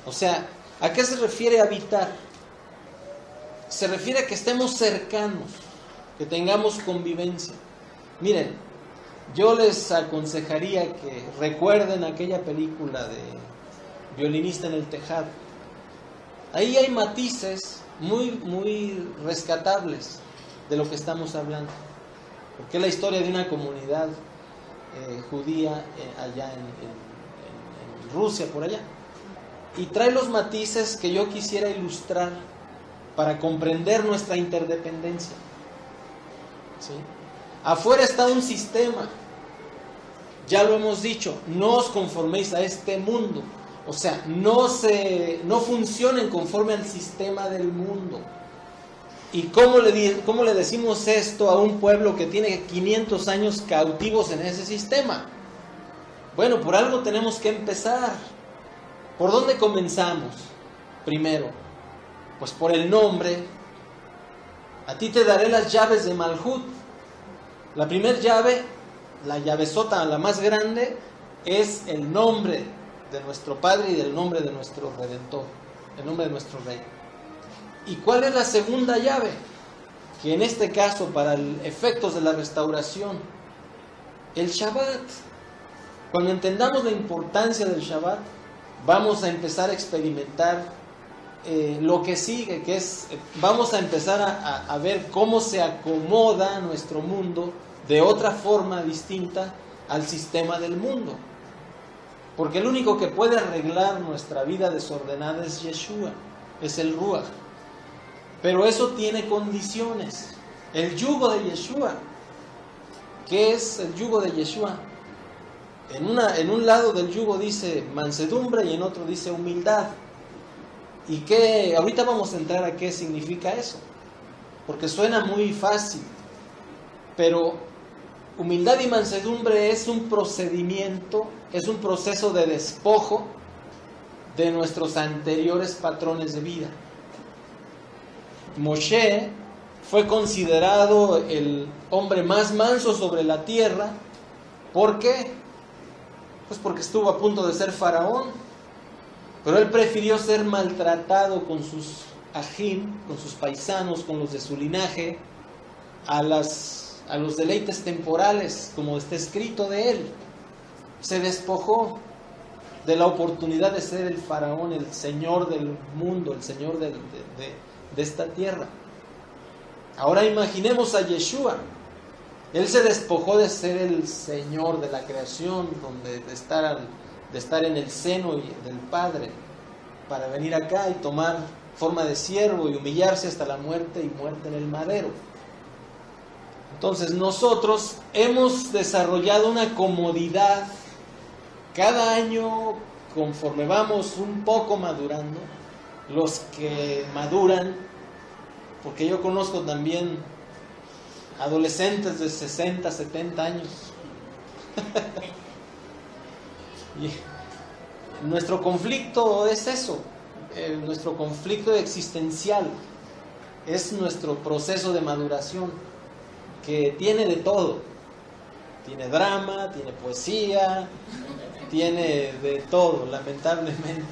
O sea, ¿a qué se refiere habitar? Se refiere a que estemos cercanos, que tengamos convivencia. Miren, yo les aconsejaría que recuerden aquella película de Violinista en el Tejado. Ahí hay matices muy rescatables de lo que estamos hablando, porque es la historia de una comunidad judía allá en Rusia, por allá, y trae los matices que yo quisiera ilustrar para comprender nuestra interdependencia. ¿Sí? Afuera está un sistema, ya lo hemos dicho, no os conforméis a este mundo. O sea, no funcionen conforme al sistema del mundo. ¿Y cómo le decimos esto a un pueblo que tiene 500 años cautivos en ese sistema? Bueno, por algo tenemos que empezar. ¿Por dónde comenzamos? Primero, pues por el nombre. A ti te daré las llaves de Malhut. La primera llave, la llavesota, la más grande, es el nombre de nuestro Padre y del nombre de nuestro Redentor, el nombre de nuestro Rey. ¿Y cuál es la segunda llave? Que en este caso, para efectos de la restauración, el Shabbat. Cuando entendamos la importancia del Shabbat, vamos a empezar a experimentar lo que sigue, que es, vamos a empezar a ver cómo se acomoda nuestro mundo de otra forma distinta al sistema del mundo. Porque el único que puede arreglar nuestra vida desordenada es Yeshua, es el Ruach. Pero eso tiene condiciones. El yugo de Yeshua. ¿Qué es el yugo de Yeshua? En un lado del yugo dice mansedumbre y en otro dice humildad. ¿Y qué? Ahorita vamos a entrar a qué significa eso, porque suena muy fácil, pero humildad y mansedumbre es un procedimiento, es un proceso de despojo de nuestros anteriores patrones de vida. Moshe fue considerado el hombre más manso sobre la tierra. ¿Por qué? Pues porque estuvo a punto de ser faraón, pero él prefirió ser maltratado con sus ajim, con sus paisanos, con los de su linaje, a los deleites temporales, como está escrito de él. Se despojó. de la oportunidad de ser el faraón, el señor del mundo, el señor de esta tierra. Ahora imaginemos a Yeshua. Él se despojó de ser el señor de la creación, de estar en el seno del Padre, para venir acá y tomar forma de siervo y humillarse hasta la muerte, y muerte en el madero. Entonces nosotros hemos desarrollado una comodidad cada año, conforme vamos un poco madurando, los que maduran, porque yo conozco también adolescentes de 60, 70 años. Y nuestro conflicto es eso, nuestro conflicto existencial es nuestro proceso de maduración, que tiene de todo. Tiene drama, tiene poesía, tiene de todo, lamentablemente.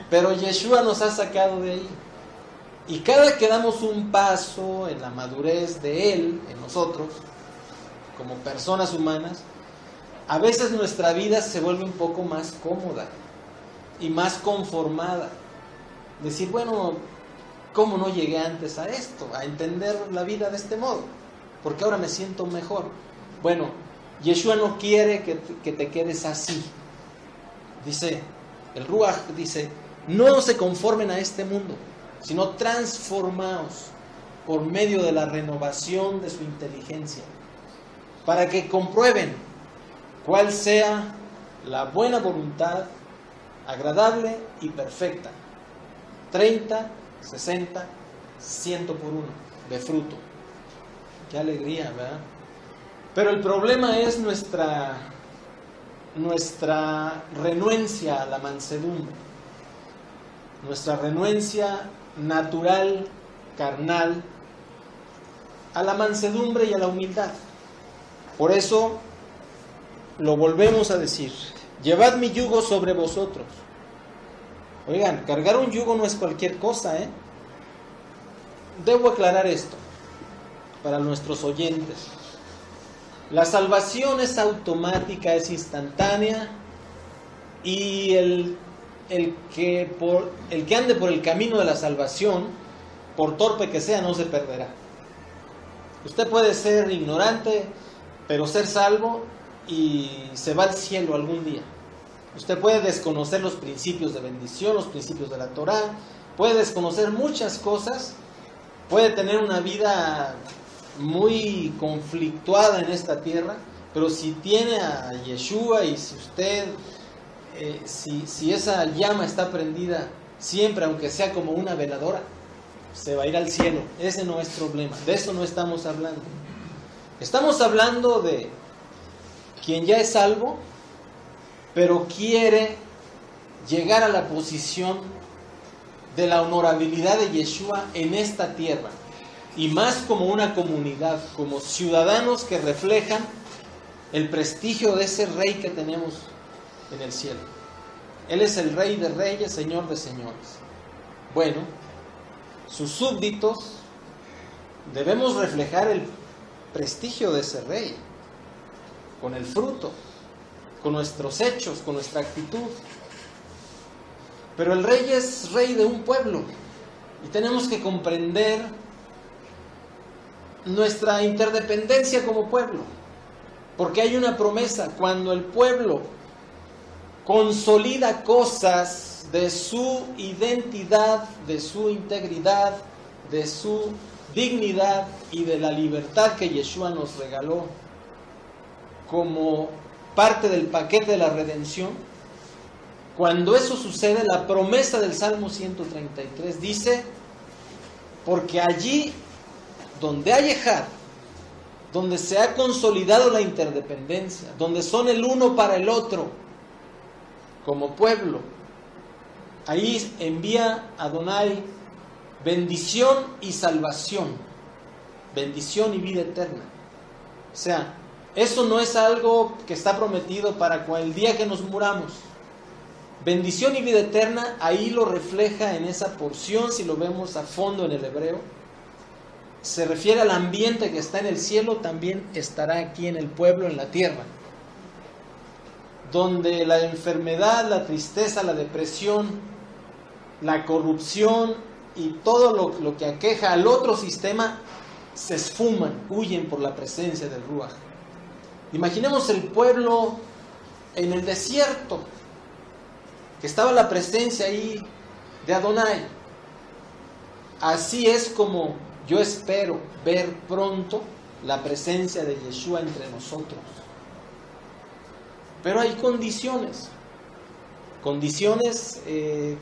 Pero Yeshua nos ha sacado de ahí. Y cada que damos un paso en la madurez de Él, en nosotros, como personas humanas, a veces nuestra vida se vuelve un poco más cómoda y más conformada. Decir, bueno, ¿cómo no llegué antes a esto? A entender la vida de este modo, porque ahora me siento mejor. Bueno, Yeshua no quiere que te quedes así. Dice, el Ruach dice, no se conformen a este mundo, sino transformaos por medio de la renovación de su inteligencia, para que comprueben cuál sea la buena voluntad, agradable y perfecta. 30, 60, 100 por uno de fruto. Qué alegría, ¿verdad? Pero el problema es nuestra renuencia a la mansedumbre, nuestra renuencia natural, carnal, a la mansedumbre y a la humildad. Por eso lo volvemos a decir, llevad mi yugo sobre vosotros. Oigan, cargar un yugo no es cualquier cosa, ¿eh? Debo aclarar esto para nuestros oyentes. La salvación es automática, es instantánea, y el que ande por el camino de la salvación, por torpe que sea, no se perderá. Usted puede ser ignorante, pero ser salvo, y se va al cielo algún día. Usted puede desconocer los principios de bendición, los principios de la Torá, puede desconocer muchas cosas, puede tener una vida muy conflictuada en esta tierra, pero si tiene a Yeshua, y si usted, si esa llama está prendida siempre, aunque sea como una veladora, se va a ir al cielo. Ese no es problema, de eso no estamos hablando. Estamos hablando de quien ya es salvo, pero quiere llegar a la posición de la honorabilidad de Yeshua en esta tierra, y más como una comunidad, como ciudadanos que reflejan el prestigio de ese rey que tenemos en el cielo. Él es el Rey de reyes, Señor de señores. Bueno, sus súbditos debemos reflejar el prestigio de ese rey con el fruto, con nuestros hechos, con nuestra actitud. Pero el rey es rey de un pueblo, y tenemos que comprender nuestra interdependencia como pueblo, porque hay una promesa. Cuando el pueblo consolida cosas de su identidad, de su integridad, de su dignidad y de la libertad que Yeshua nos regaló como parte del paquete de la redención, cuando eso sucede, la promesa del Salmo 133 dice, porque allí donde hay ejad, donde se ha consolidado la interdependencia, donde son el uno para el otro como pueblo, ahí envía Adonai bendición y salvación, bendición y vida eterna. O sea, eso no es algo que está prometido para el día que nos muramos. Bendición y vida eterna, ahí lo refleja en esa porción. Si lo vemos a fondo en el hebreo, se refiere al ambiente que está en el cielo, también estará aquí en el pueblo, en la tierra. donde la enfermedad, la tristeza, la depresión, la corrupción y todo lo que aqueja al otro sistema se esfuman, huyen por la presencia del Ruaj. Imaginemos el pueblo en el desierto, que estaba la presencia ahí de Adonai. Así es como yo espero ver pronto la presencia de Yeshua entre nosotros. Pero hay condiciones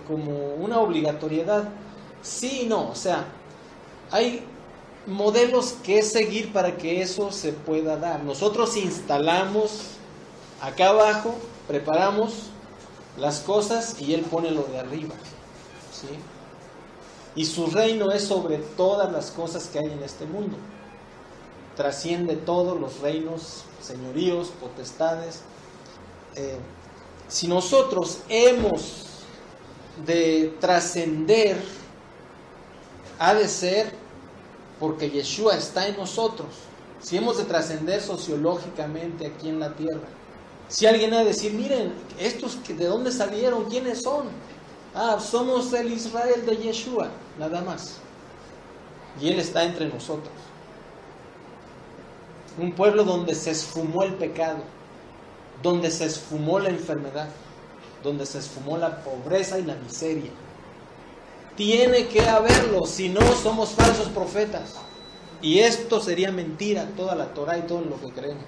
como una obligatoriedad, sí y no, o sea, hay modelos que seguir para que eso se pueda dar. Nosotros instalamos acá abajo, preparamos las cosas y Él pone lo de arriba, ¿sí? Y su reino es sobre todas las cosas que hay en este mundo. Trasciende todos los reinos, señoríos, potestades. Si nosotros hemos de trascender, ha de ser porque Yeshua está en nosotros. Si hemos de trascender sociológicamente aquí en la tierra. Si alguien ha de decir, miren, estos de dónde salieron, ¿quiénes son? Somos el Israel de Yeshua, nada más. Y Él está entre nosotros. Un pueblo donde se esfumó el pecado, donde se esfumó la enfermedad, donde se esfumó la pobreza y la miseria. Tiene que haberlo, si no somos falsos profetas. Y esto sería mentira, toda la Torah y todo lo que creemos.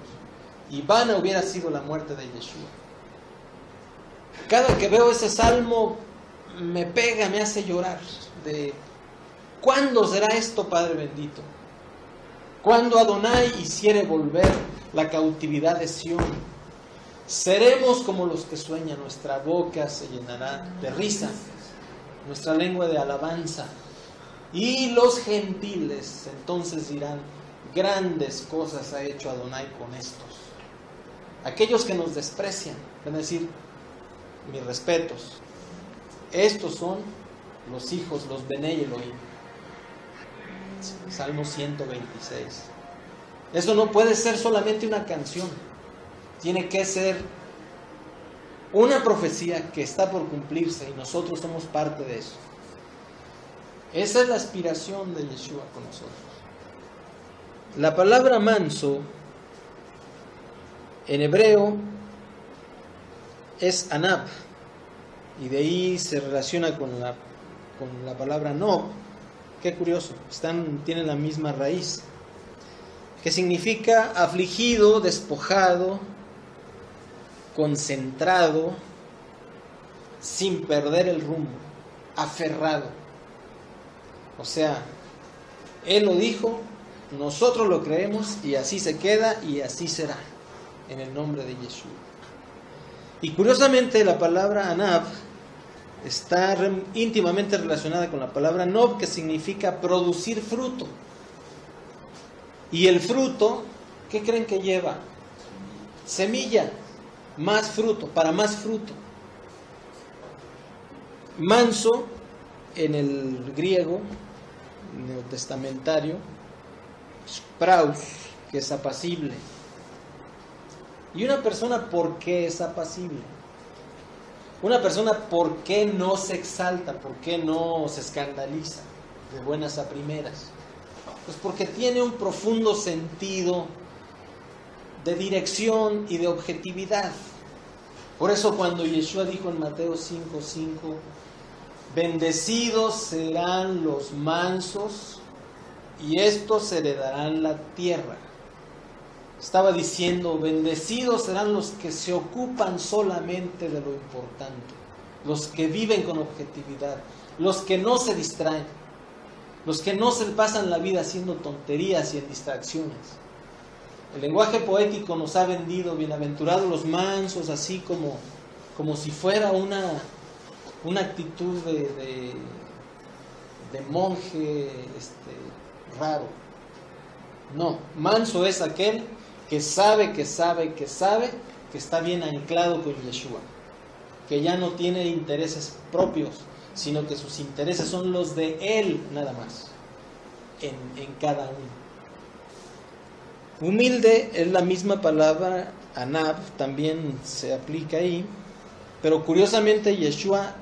Y vana hubiera sido la muerte de Yeshua. Cada que veo ese salmo me pega, me hace llorar. ¿Cuándo será esto, Padre bendito? ¿Cuándo Adonai hiciere volver la cautividad de Sión? Seremos como los que sueñan, nuestra boca se llenará de risa, nuestra lengua de alabanza. Y los gentiles entonces dirán, grandes cosas ha hecho Adonai con estos. Aquellos que nos desprecian van a decir, mis respetos, estos son los hijos, los Benei Elohim. Salmo 126. Eso no puede ser solamente una canción, tiene que ser una profecía que está por cumplirse y nosotros somos parte de eso. Esa es la aspiración de Yeshua con nosotros. La palabra manso en hebreo es anab, y de ahí se relaciona con la palabra nob. Qué curioso, tienen la misma raíz, que significa afligido, despojado, concentrado, sin perder el rumbo, aferrado. O sea, Él lo dijo, nosotros lo creemos y así se queda y así será, en el nombre de Yeshua. Y curiosamente la palabra anab está íntimamente relacionada con la palabra nob, que significa producir fruto. Y el fruto, ¿qué creen que lleva? Semilla, más fruto, para más fruto. Manso, en el griego neotestamentario, praus, que es apacible. Y una persona, ¿por qué es apacible? Una persona, ¿por qué no se exalta? ¿Por qué no se escandaliza de buenas a primeras? Pues porque tiene un profundo sentido de dirección y de objetividad. Por eso cuando Yeshua dijo en Mateo 5:5, bendecidos serán los mansos y estos heredarán la tierra. Estaba diciendo, bendecidos serán los que se ocupan solamente de lo importante, los que viven con objetividad, los que no se distraen, los que no se pasan la vida haciendo tonterías y en distracciones. El lenguaje poético nos ha vendido bienaventurados los mansos, así como si fuera una actitud de monje raro. No, manso es aquel que sabe que está bien anclado con Yeshua, que ya no tiene intereses propios, sino que sus intereses son los de Él nada más, en cada uno. Humilde es la misma palabra, anab, también se aplica ahí, pero curiosamente Yeshua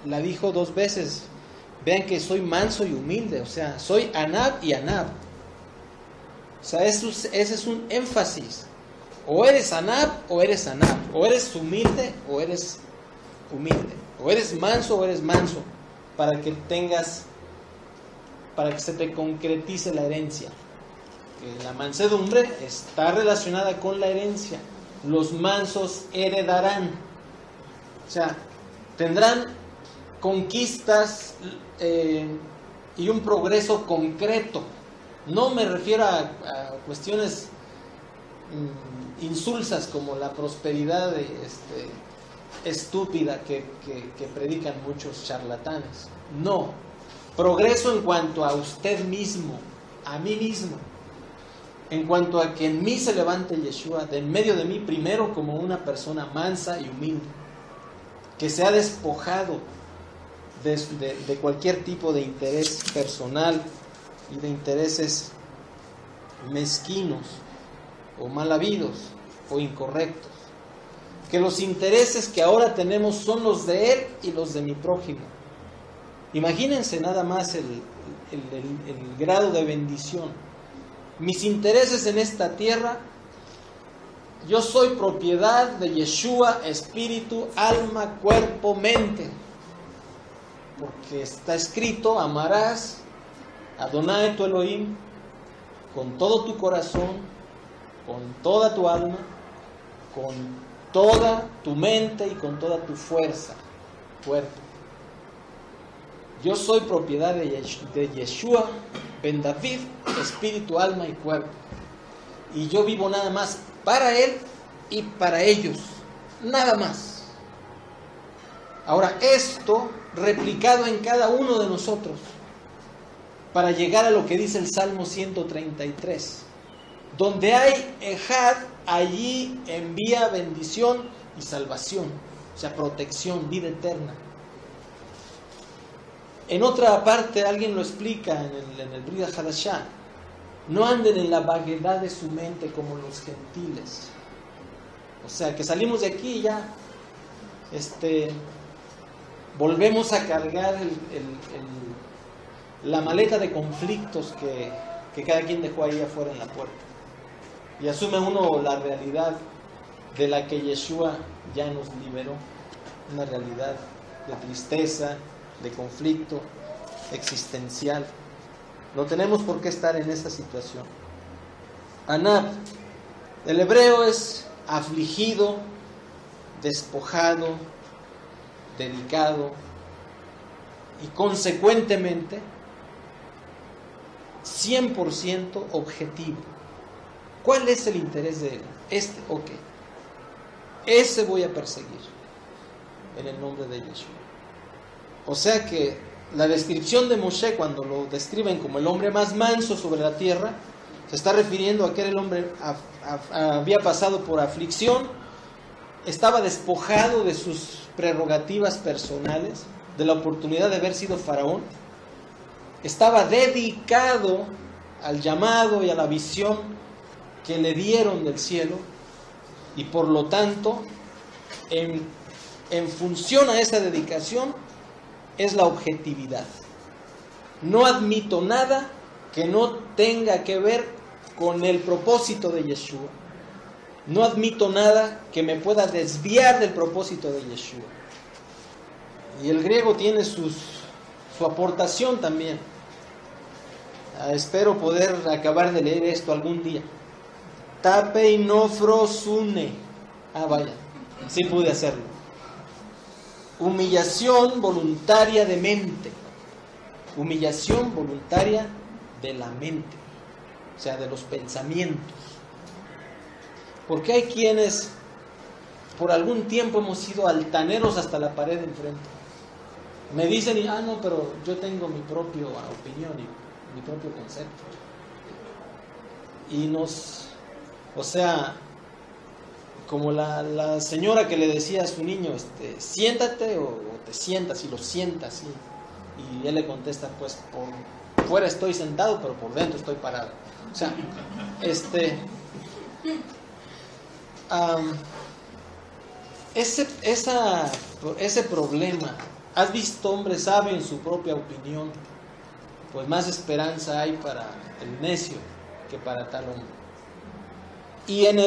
la dijo 2 veces. Vean que soy manso y humilde, o sea, soy anab y anab. O sea, ese es un énfasis. O eres anab o eres anab, o eres humilde o eres humilde, o eres manso, para que se te concretice la herencia. Que la mansedumbre está relacionada con la herencia. Los mansos heredarán, o sea, tendrán conquistas y un progreso concreto. No me refiero a cuestiones insulsas como la prosperidad estúpida que predican muchos charlatanes. No, progreso en cuanto a usted mismo, a mí mismo, en cuanto a que en mí se levante Yeshua, de en medio de mí, primero como una persona mansa y humilde, que se ha despojado de cualquier tipo de interés personal y de intereses mezquinos o mal habidos o incorrectos. Que los intereses que ahora tenemos son los de él y los de mi prójimo. Imagínense nada más el grado de bendición. Mis intereses en esta tierra, yo soy propiedad de Yeshua, espíritu, alma, cuerpo, mente. Porque está escrito, amarás a Adonai tu Elohim con todo tu corazón, con toda tu alma, con toda tu mente y con toda tu fuerza, cuerpo. Yo soy propiedad de Yeshua, Ben David, espíritu, alma y cuerpo. Y yo vivo nada más para él y para ellos, nada más. Ahora, esto replicado en cada uno de nosotros, para llegar a lo que dice el Salmo 133. Donde hay Ejad, allí envía bendición y salvación, o sea, protección, vida eterna. En otra parte alguien lo explica en el Brit Hadashah: no anden en la vaguedad de su mente como los gentiles. O sea, que salimos de aquí y ya volvemos a cargar la maleta de conflictos que cada quien dejó ahí afuera en la puerta. Y asume uno la realidad de la que Yeshua ya nos liberó. Una realidad de tristeza, de conflicto existencial. No tenemos por qué estar en esta situación. Anab, el hebreo es afligido, despojado, dedicado y consecuentemente 100% objetivo. ¿Cuál es el interés de él? Ok. Ese voy a perseguir en el nombre de Yeshua. O sea que la descripción de Moshe, cuando lo describen como el hombre más manso sobre la tierra, se está refiriendo a que el hombre había pasado por aflicción, estaba despojado de sus prerrogativas personales, de la oportunidad de haber sido faraón, estaba dedicado al llamado y a la visión que le dieron del cielo, y por lo tanto en función a esa dedicación es la objetividad. No admito nada que no tenga que ver con el propósito de Yeshua. No admito nada que me pueda desviar del propósito de Yeshua. Y el griego tiene su aportación también. Espero poder acabar de leer esto algún día. Tape y nofrosune. Vaya, sí pude hacerlo. Humillación voluntaria de mente. Humillación voluntaria de la mente. O sea, de los pensamientos. Porque hay quienes por algún tiempo hemos sido altaneros hasta la pared de enfrente. Me dicen, no, pero yo tengo mi propia opinión y mi propio concepto. Y o sea, como la señora que le decía a su niño, siéntate o te sientas, y lo sientas, y él le contesta, pues fuera estoy sentado, pero por dentro estoy parado. O sea, ese problema, ¿has visto hombre sabio en su propia opinión? Pues más esperanza hay para el necio que para tal hombre. Y en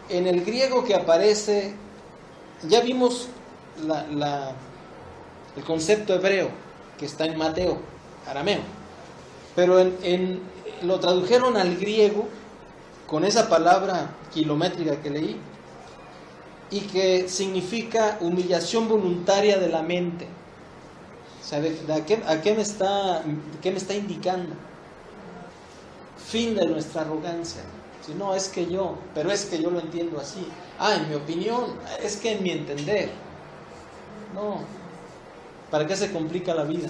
el griego que aparece, ya vimos el concepto hebreo que está en Mateo, arameo, pero lo tradujeron al griego con esa palabra kilométrica que leí y que significa humillación voluntaria de la mente. O sea, ¿qué me está indicando? Fin de nuestra arrogancia. Si no, es que yo lo entiendo así. En mi opinión, es que en mi entender. No, ¿para qué se complica la vida?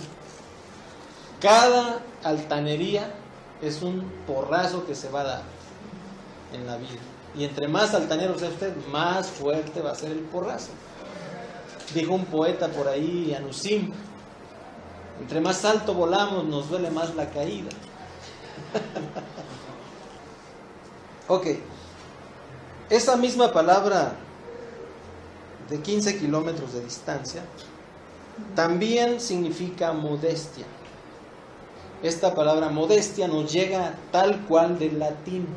Cada altanería es un porrazo que se va a dar en la vida. Y entre más altanero sea usted, más fuerte va a ser el porrazo. Dijo un poeta por ahí, Anusim, entre más alto volamos, nos duele más la caída. Ok, esa misma palabra de 15 kilómetros de distancia también significa modestia. Esta palabra modestia nos llega tal cual del latín.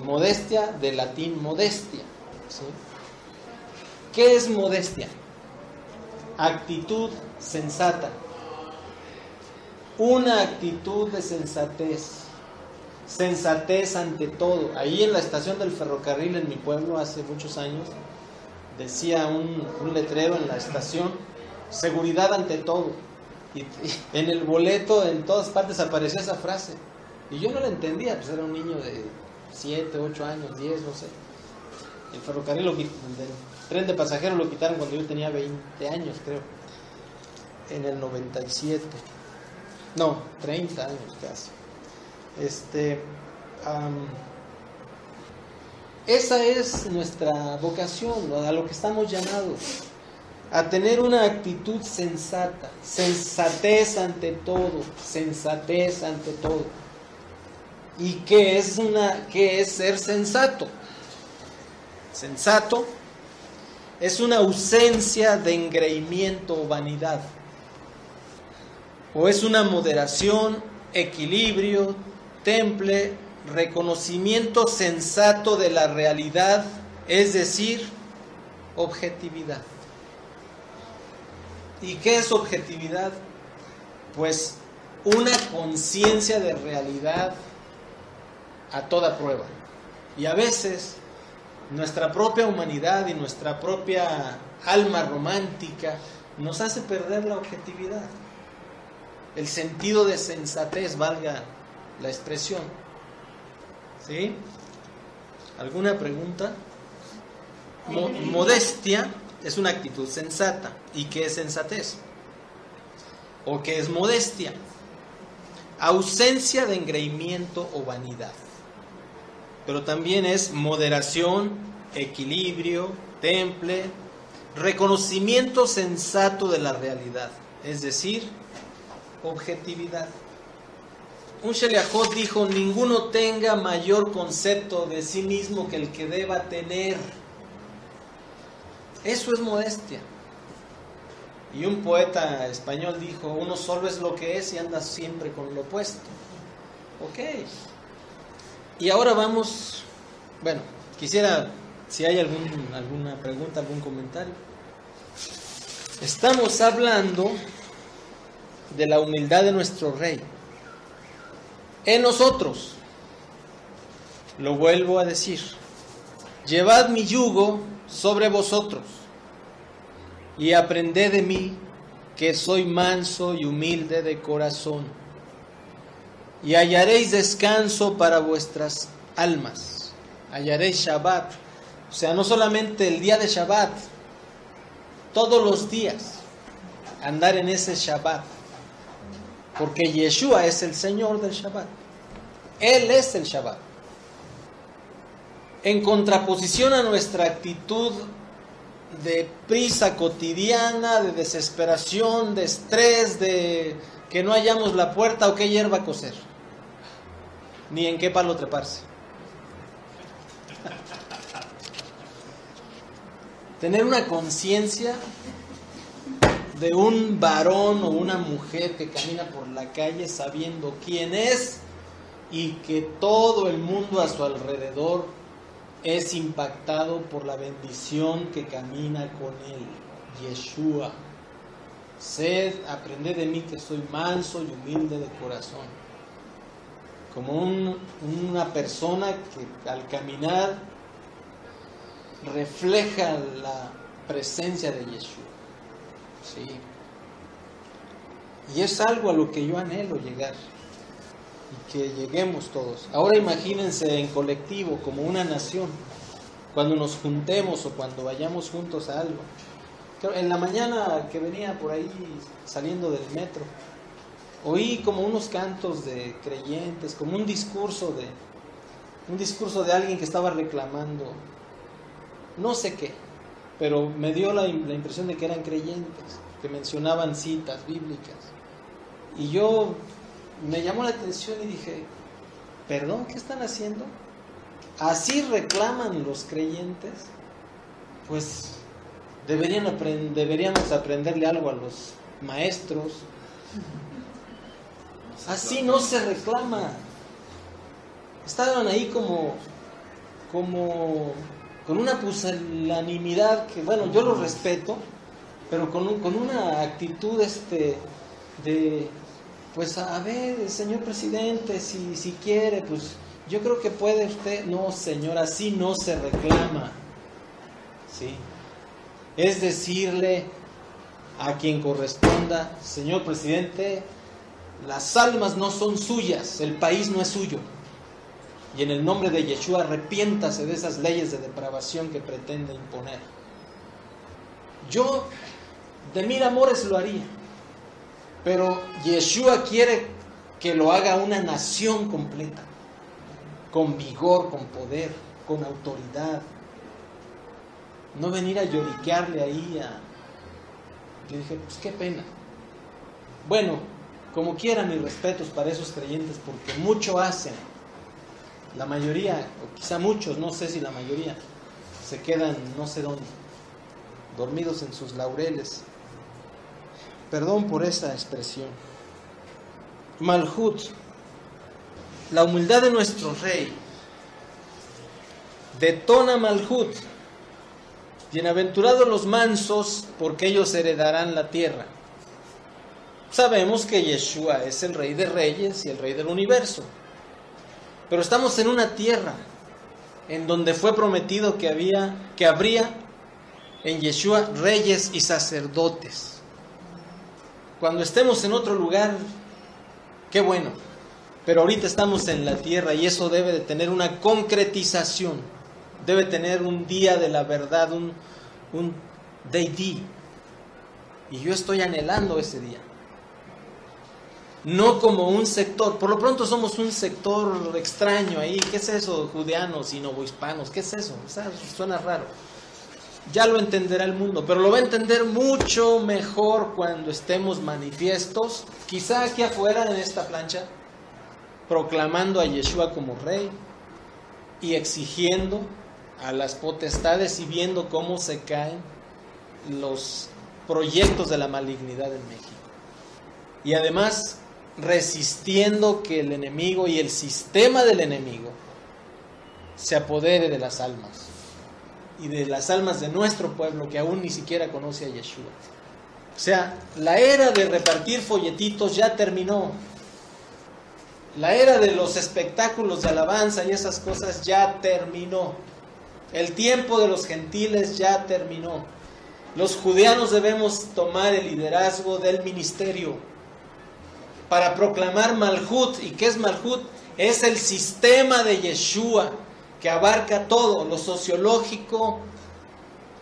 Modestia, del latín modestia. ¿Sí? ¿Qué es modestia? Actitud sensata. Una actitud de sensatez. Sensatez ante todo. Ahí en la estación del ferrocarril en mi pueblo hace muchos años decía un letrero en la estación: seguridad ante todo. Y en el boleto en todas partes aparecía esa frase y yo no la entendía, pues era un niño de 7, 8 años, 10, no sé. El ferrocarril, el tren de pasajeros lo quitaron cuando yo tenía 20 años, creo, en el 97. No, 30 años casi. Esa es nuestra vocación, a lo que estamos llamados, a tener una actitud sensata, sensatez ante todo, sensatez ante todo. ¿Y qué es ser sensato? Sensato es una ausencia de engreimiento o vanidad, o es una moderación, equilibrio, temple, reconocimiento sensato de la realidad, es decir, objetividad. ¿Y qué es objetividad? Pues una conciencia de realidad a toda prueba. Y a veces nuestra propia humanidad y nuestra propia alma romántica nos hace perder la objetividad, el sentido de sensatez, valga la expresión. ¿Sí? ¿Alguna pregunta? Modestia es una actitud sensata. ¿Y qué es sensatez? ¿O qué es modestia? Ausencia de engreimiento o vanidad. Pero también es moderación, equilibrio, temple, reconocimiento sensato de la realidad, es decir, objetividad. Un Sheliachot dijo: ninguno tenga mayor concepto de sí mismo que el que deba tener. Eso es modestia. Y un poeta español dijo: uno solo es lo que es y anda siempre con lo opuesto. Ok. Y ahora vamos, bueno, quisiera, si hay alguna pregunta, algún comentario. Estamos hablando de la humildad de nuestro Rey en nosotros. Lo vuelvo a decir: llevad mi yugo sobre vosotros y aprended de mí, que soy manso y humilde de corazón, y hallaréis descanso para vuestras almas. Hallaréis Shabbat, o sea, no solamente el día de Shabbat, todos los días andar en ese Shabbat, porque Yeshua es el Señor del Shabbat. Él es el Shabbat. En contraposición a nuestra actitud de prisa cotidiana, de desesperación, de estrés, de que no hallamos la puerta o qué hierba coser, ni en qué palo treparse. Tener una conciencia de un varón o una mujer que camina por la calle sabiendo quién es y que todo el mundo a su alrededor es impactado por la bendición que camina con él, Yeshua. Aprended de mí que soy manso y humilde de corazón. Como una persona que al caminar refleja la presencia de Yeshua. Sí. Y es algo a lo que yo anhelo llegar. Y que lleguemos todos. Ahora imagínense en colectivo, como una nación, cuando nos juntemos o cuando vayamos juntos a algo. En la mañana que venía por ahí saliendo del metro, oí como unos cantos de creyentes, como un discurso de alguien que estaba reclamando no sé qué, pero me dio la impresión de que eran creyentes, que mencionaban citas bíblicas. Y yo me llamó la atención y dije, ¿perdón? ¿Qué están haciendo? ¿Así reclaman los creyentes? Pues deberíamos aprenderle algo a los maestros. Así no se reclama. Estaban ahí como con una pusilanimidad que, bueno, yo lo respeto, pero con una actitud de, pues a ver, señor presidente, si quiere, pues yo creo que puede usted. No, señor, así no se reclama. ¿Sí? Es decirle a quien corresponda, señor presidente, las almas no son suyas, el país no es suyo. Y en el nombre de Yeshua, arrepiéntase de esas leyes de depravación que pretende imponer. Yo, de mil amores, lo haría. Pero Yeshua quiere que lo haga una nación completa, con vigor, con poder, con autoridad. No venir a lloriquearle ahí Yo dije, pues qué pena. Bueno, como quiera, mis respetos para esos creyentes, porque mucho hacen. La mayoría, o quizá muchos, no sé si la mayoría, se quedan no sé dónde, dormidos en sus laureles. Perdón por esa expresión. Malhut, la humildad de nuestro rey, detona Malhut. Bienaventurados los mansos, porque ellos heredarán la tierra. Sabemos que Yeshua es el Rey de Reyes y el Rey del universo. Pero estamos en una tierra en donde fue prometido que habría en Yeshua reyes y sacerdotes. Cuando estemos en otro lugar, qué bueno. Pero ahorita estamos en la tierra y eso debe de tener una concretización. Debe tener un día de la verdad, un Day-D. Y yo estoy anhelando ese día. No como un sector, por lo pronto somos un sector extraño ahí. ¿Qué es eso? Judeanos y novohispanos, ¿qué es eso? O sea, suena raro. Ya lo entenderá el mundo, pero lo va a entender mucho mejor cuando estemos manifiestos, quizá aquí afuera en esta plancha, proclamando a Yeshua como rey y exigiendo a las potestades y viendo cómo se caen los proyectos de la malignidad en México. Y además resistiendo que el enemigo y el sistema del enemigo se apodere de las almas y de las almas de nuestro pueblo que aún ni siquiera conoce a Yeshua. O sea, la era de repartir folletitos ya terminó. La era de los espectáculos de alabanza y esas cosas ya terminó. El tiempo de los gentiles ya terminó. Los judeanos debemos tomar el liderazgo del ministerio para proclamar Malhut. ¿Y qué es Malhut? Es el sistema de Yeshua que abarca todo, lo sociológico,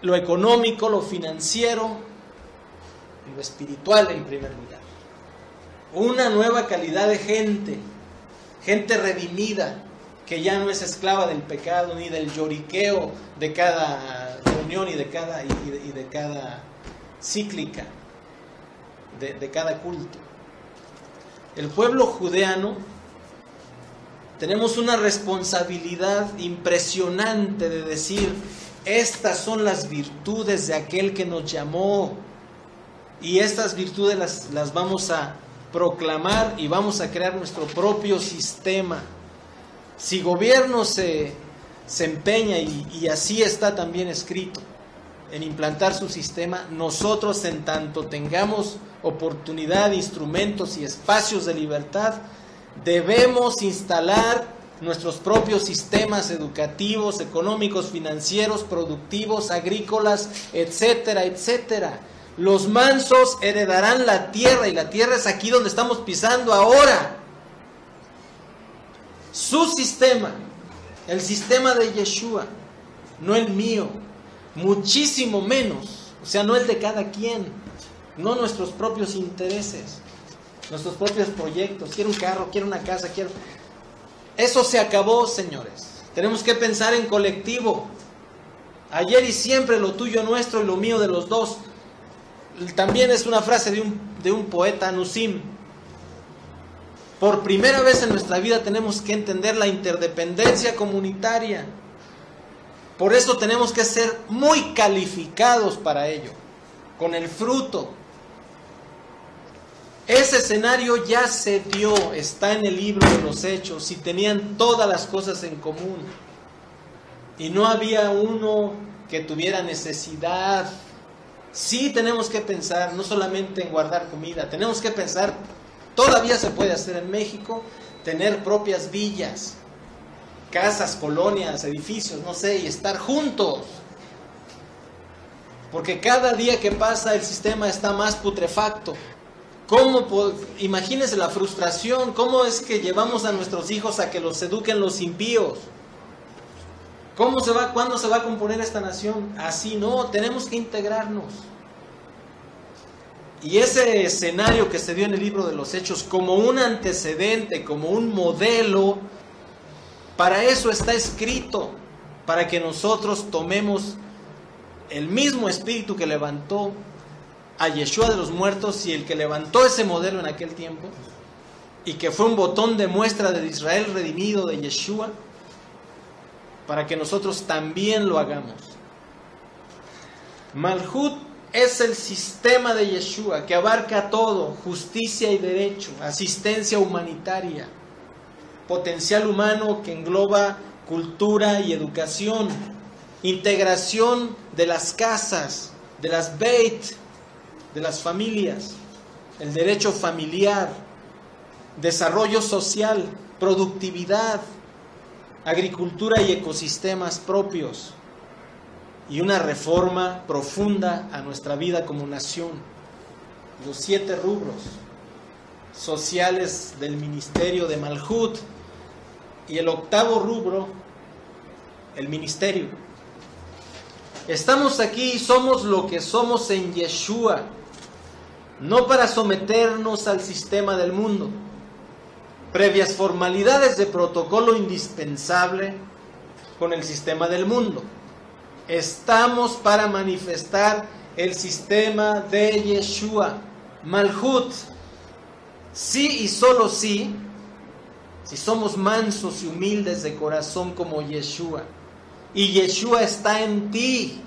lo económico, lo financiero y lo espiritual en primer lugar. Una nueva calidad de gente redimida, que ya no es esclava del pecado ni del lloriqueo de cada reunión y de cada cíclica, de cada culto. El pueblo judeano tenemos una responsabilidad impresionante de decir: estas son las virtudes de aquel que nos llamó, y estas virtudes las vamos a proclamar y vamos a crear nuestro propio sistema. Si gobierno se empeña, y así está también escrito, en implantar su sistema, nosotros, en tanto tengamos oportunidad, instrumentos y espacios de libertad, debemos instalar nuestros propios sistemas educativos, económicos, financieros, productivos, agrícolas, etcétera, etcétera. Los mansos heredarán la tierra, y la tierra es aquí donde estamos pisando ahora. Su sistema, el sistema de Yeshua, no el mío, muchísimo menos, o sea, no el de cada quien, no nuestros propios intereses, nuestros propios proyectos. Quiero un carro, quiero una casa, quiero... Eso se acabó, señores. Tenemos que pensar en colectivo. Ayer y siempre, lo tuyo nuestro y lo mío de los dos. También es una frase de un poeta, Nusim. Por primera vez en nuestra vida tenemos que entender la interdependencia comunitaria. Por eso tenemos que ser muy calificados para ello, con el fruto. Ese escenario ya se dio, está en el libro de los Hechos, y tenían todas las cosas en común. Y no había uno que tuviera necesidad. Sí tenemos que pensar, no solamente en guardar comida, tenemos que pensar, todavía se puede hacer en México, tener propias villas, casas, colonias, edificios, no sé, y estar juntos. Porque cada día que pasa el sistema está más putrefacto. Imagínense la frustración, cómo es que llevamos a nuestros hijos a que los eduquen los impíos. ¿Cuándo se va a componer esta nación? Así no, tenemos que integrarnos. Y ese escenario que se dio en el libro de los Hechos, como un antecedente, como un modelo, para eso está escrito, para que nosotros tomemos el mismo espíritu que levantó a Yeshua de los muertos, y el que levantó ese modelo en aquel tiempo, y que fue un botón de muestra del Israel redimido de Yeshua, para que nosotros también lo hagamos. Malhut es el sistema de Yeshua que abarca todo: justicia y derecho, asistencia humanitaria, potencial humano que engloba cultura y educación, integración de las casas, de las beit, de las familias, el derecho familiar, desarrollo social, productividad, agricultura y ecosistemas propios, y una reforma profunda a nuestra vida como nación. Los 7 rubros sociales del ministerio de Malhut, y el 8º rubro, el ministerio. Estamos aquí y somos lo que somos en Yeshua, no para someternos al sistema del mundo, previas formalidades de protocolo indispensable con el sistema del mundo. Estamos para manifestar el sistema de Yeshua, Malhut. Sí y solo sí, si somos mansos y humildes de corazón como Yeshua, y Yeshua está en ti,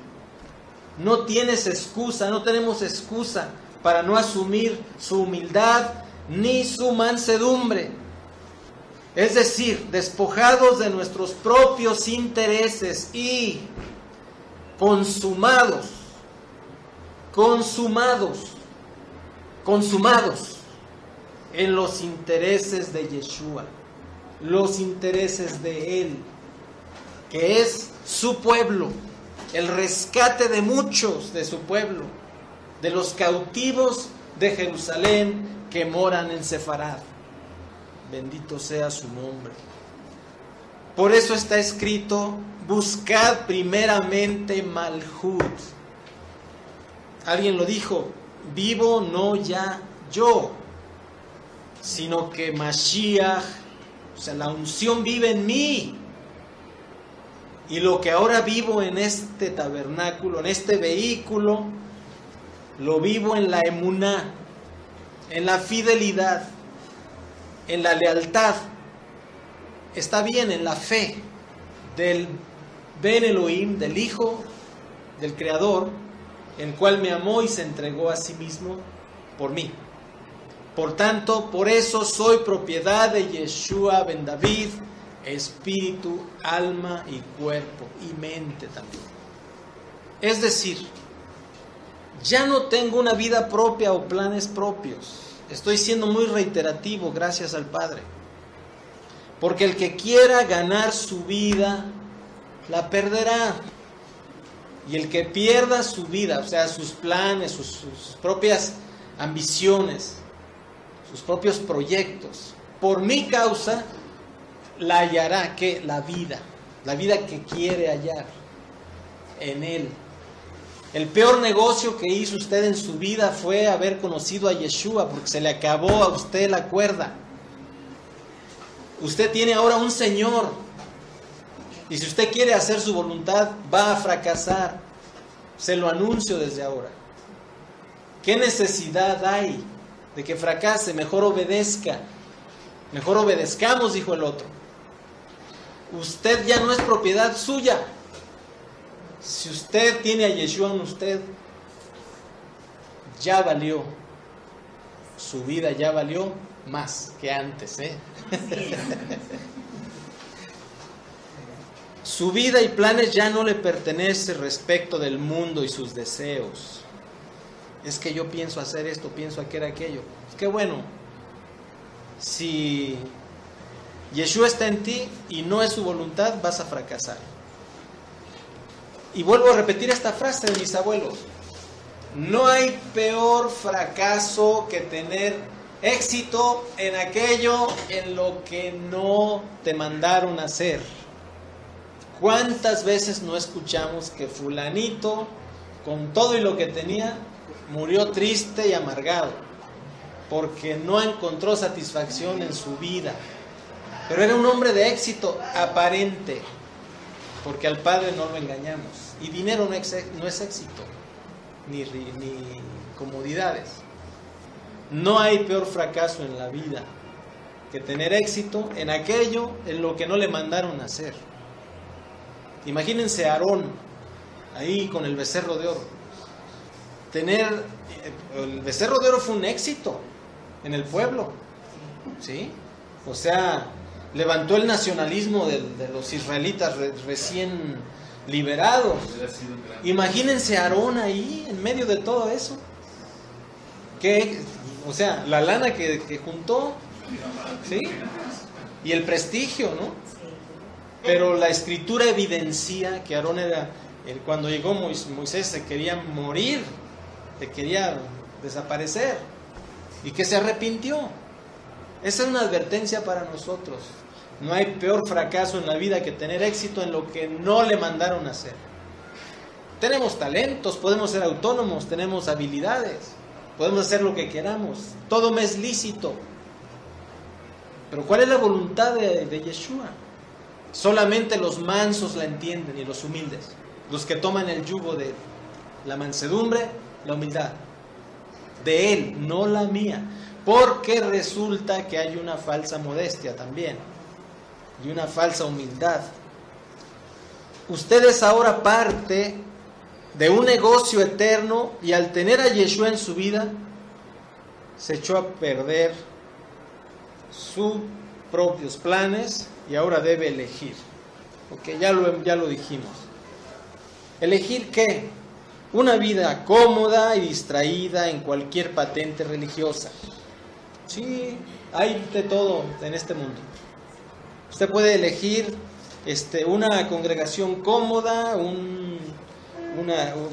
no tienes excusa, no tenemos excusa para no asumir su humildad ni su mansedumbre. Es decir, despojados de nuestros propios intereses y consumados en los intereses de Yeshua, los intereses de Él, que es su pueblo, el rescate de muchos de su pueblo, de los cautivos de Jerusalén que moran en Sefarad. Bendito sea su nombre. Por eso está escrito: buscad primeramente Malhut. Alguien lo dijo: vivo no ya yo, sino que Mashiach O sea, la unción vive en mí. Y lo que ahora vivo en este tabernáculo, en este vehículo, lo vivo en la emuná, en la fidelidad, en la lealtad. Está bien, en la fe del Ben Elohim, del Hijo, del Creador, el cual me amó y se entregó a sí mismo por mí. Por tanto, por eso soy propiedad de Yeshua ben David, espíritu, alma y cuerpo, y mente también. Es decir, ya no tengo una vida propia o planes propios. Estoy siendo muy reiterativo, gracias al Padre. Porque el que quiera ganar su vida, la perderá. Y el que pierda su vida, o sea, sus planes, sus propias ambiciones, sus propios proyectos, por mi causa, la hallará, ¿qué? La vida que quiere hallar en Él. El peor negocio que hizo usted en su vida fue haber conocido a Yeshua, porque se le acabó a usted la cuerda. Usted tiene ahora un Señor, y si usted quiere hacer su voluntad, va a fracasar. Se lo anuncio desde ahora. ¿Qué necesidad hay de que fracase? Mejor obedezca. Mejor obedezcamos, dijo el otro. Usted ya no es propiedad suya. Si usted tiene a Yeshua en usted, ya valió. Su vida ya valió más que antes, ¿eh? Su vida y planes ya no le pertenecen respecto del mundo y sus deseos. Es que yo pienso hacer esto, pienso hacer aquello. Es que bueno, si Yeshua está en ti y no es su voluntad, vas a fracasar. Y vuelvo a repetir esta frase de mis abuelos. No hay peor fracaso que tener éxito en aquello en lo que no te mandaron a hacer. ¿Cuántas veces no escuchamos que fulanito, con todo y lo que tenía, murió triste y amargado? Porque no encontró satisfacción en su vida. Pero era un hombre de éxito aparente, porque al Padre no lo engañamos. Y dinero no es éxito, ni comodidades. No hay peor fracaso en la vida que tener éxito en aquello en lo que no le mandaron a hacer. Imagínense a Aarón ahí con el becerro de oro. El becerro de oro fue un éxito en el pueblo, ¿sí? O sea, levantó el nacionalismo de los israelitas recién liberados. Imagínense a Aarón ahí en medio de todo eso. O sea, la lana que juntó, ¿sí? Y el prestigio, ¿no? Pero la escritura evidencia que Aarón cuando llegó Moisés se quería morir, se quería desaparecer, y que se arrepintió. Esa es una advertencia para nosotros. No hay peor fracaso en la vida que tener éxito en lo que no le mandaron a hacer. Tenemos talentos, podemos ser autónomos, tenemos habilidades, podemos hacer lo que queramos, todo me es lícito. Pero ¿cuál es la voluntad de Yeshua? Solamente los mansos la entienden y los humildes, los que toman el yugo de la mansedumbre, la humildad, de Él, no la mía. Porque resulta que hay una falsa modestia también y una falsa humildad. Usted es ahora parte de un negocio eterno, y al tener a Yeshua en su vida, se echó a perder sus propios planes y ahora debe elegir. Porque ya lo dijimos. ¿Elegir qué? Una vida cómoda y distraída en cualquier patente religiosa. Sí, hay de todo en este mundo. Usted puede elegir una congregación cómoda,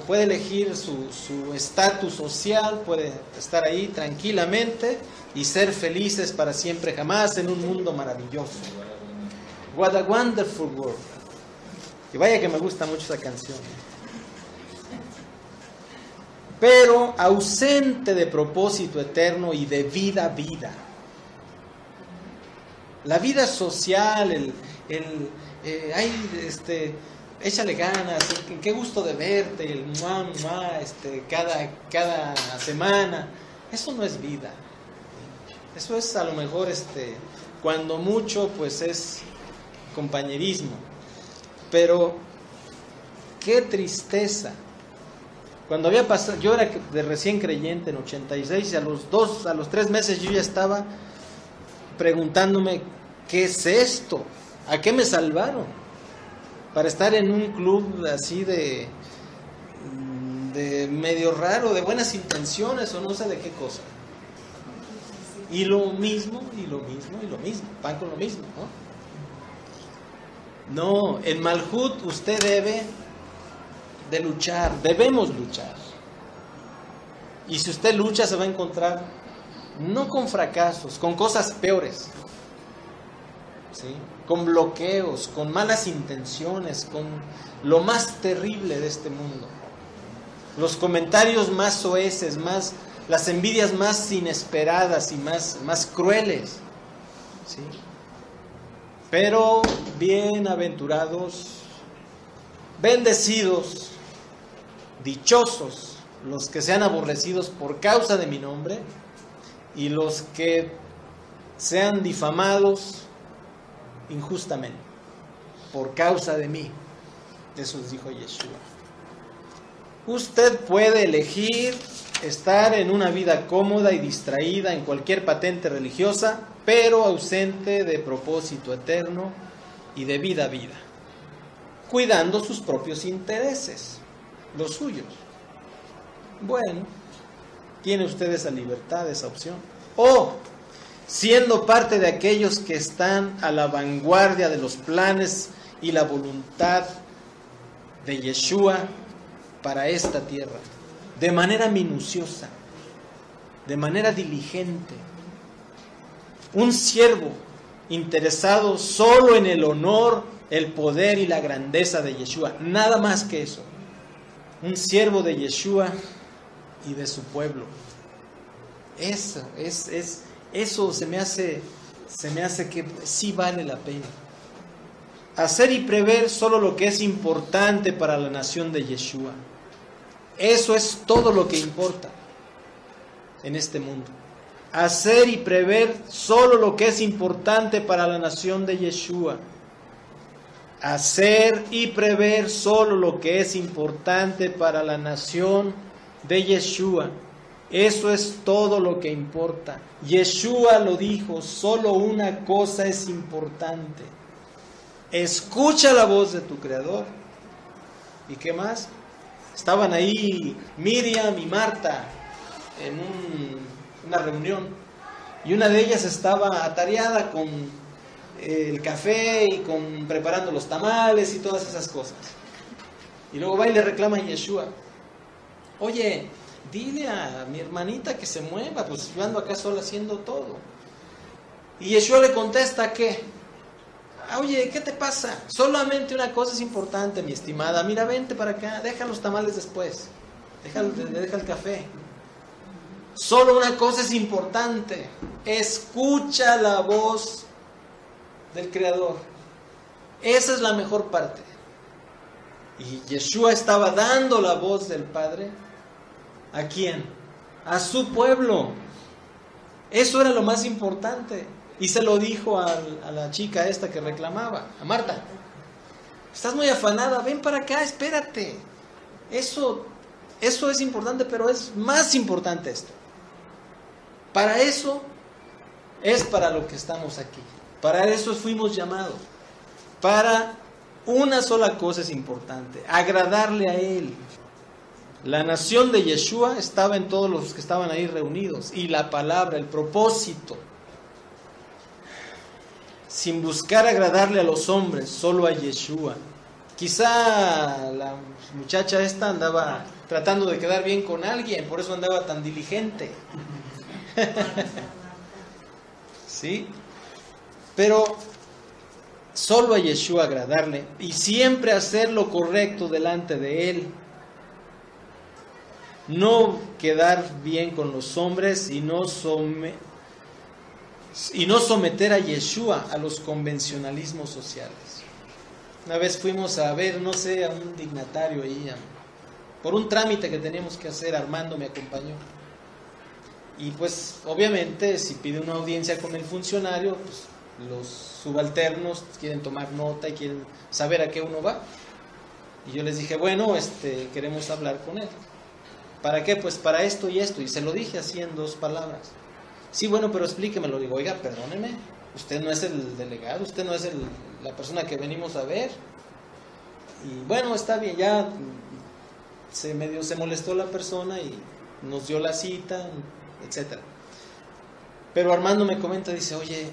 puede elegir su estatus social, puede estar ahí tranquilamente y ser felices para siempre jamás en un mundo maravilloso. What a wonderful world. Y vaya que me gusta mucho esa canción. Pero ausente de propósito eterno y de vida a vida. La vida social, échale ganas, qué gusto de verte, el mua, mua, cada semana, eso no es vida. Eso es a lo mejor, cuando mucho, pues es compañerismo. Pero qué tristeza. Cuando había pasado, yo era de recién creyente en 86 y a los 3 meses yo ya estaba preguntándome, ¿qué es esto? ¿A qué me salvaron? Para estar en un club así de medio raro, de buenas intenciones o no sé de qué cosa. Y lo mismo, y lo mismo, y lo mismo, van con lo mismo, ¿no? No, en Malhut usted debe de luchar, debemos luchar. Y si usted lucha se va a encontrar no con fracasos, con cosas peores, ¿sí? Con bloqueos, con malas intenciones, con lo más terrible de este mundo. Los comentarios más soeces, las envidias más inesperadas y más crueles, ¿sí? Pero bienaventurados, bendecidos, dichosos los que sean aborrecidos por causa de mi nombre y los que sean difamados injustamente por causa de mí. Eso dijo Yeshua. Usted puede elegir estar en una vida cómoda y distraída en cualquier patente religiosa, pero ausente de propósito eterno y de vida a vida, cuidando sus propios intereses, los suyos. Bueno, tiene usted esa libertad, esa opción. O siendo parte de aquellos que están a la vanguardia de los planes y la voluntad de Yeshua para esta tierra, de manera minuciosa, de manera diligente. Un siervo interesado solo en el honor, el poder y la grandeza de Yeshua, nada más que eso. Un siervo de Yeshua y de su pueblo. Eso se me hace que sí vale la pena. Hacer y prever solo lo que es importante para la nación de Yeshua. Eso es todo lo que importa en este mundo. Hacer y prever solo lo que es importante para la nación de Yeshua. Hacer y prever solo lo que es importante para la nación de Yeshua. Eso es todo lo que importa. Yeshua lo dijo, solo una cosa es importante. Escucha la voz de tu Creador. ¿Y qué más? Estaban ahí Miriam y Marta en una reunión. Y una de ellas estaba atareada con el café y preparando los tamales y todas esas cosas. Y luego va y le reclama a Yeshua. Oye, dile a mi hermanita que se mueva, pues yo ando acá sola haciendo todo. Y Yeshua le contesta que, oye, ¿qué te pasa? Solamente una cosa es importante, mi estimada. Mira, vente para acá, deja los tamales después. Deja el café. Solo una cosa es importante. Escucha la voz del Creador. Esa es la mejor parte. Y Yeshua estaba dando la voz del Padre. ¿A quién? A su pueblo. Eso era lo más importante. Y se lo dijo a la chica esta que reclamaba, a Marta. Estás muy afanada, ven para acá, espérate. Eso es importante, pero es más importante esto. Para eso es para lo que estamos aquí. Para eso fuimos llamados. Para una sola cosa es importante, agradarle a Él. La nación de Yeshua estaba en todos los que estaban ahí reunidos. Y la palabra, el propósito, sin buscar agradarle a los hombres, solo a Yeshua. Quizá la muchacha esta andaba tratando de quedar bien con alguien, por eso andaba tan diligente. ¿Sí? Pero solo a Yeshua agradarle y siempre hacer lo correcto delante de Él. No quedar bien con los hombres y no y no someter a Yeshua a los convencionalismos sociales. Una vez fuimos a ver, no sé, a un dignatario ahí, por un trámite que teníamos que hacer. Armando me acompañó. Y pues obviamente si pide una audiencia con el funcionario, pues los subalternos quieren tomar nota y quieren saber a qué uno va. Y yo les dije, bueno, queremos hablar con él. ¿Para qué? Pues para esto y esto. Y se lo dije así en 2 palabras. Sí, bueno, pero explíquemelo. Digo, oiga, perdóneme, usted no es el delegado, usted no es la persona que venimos a ver. Y bueno, está bien, ya se molestó la persona y nos dio la cita, etcétera. Pero Armando me comenta, dice, oye,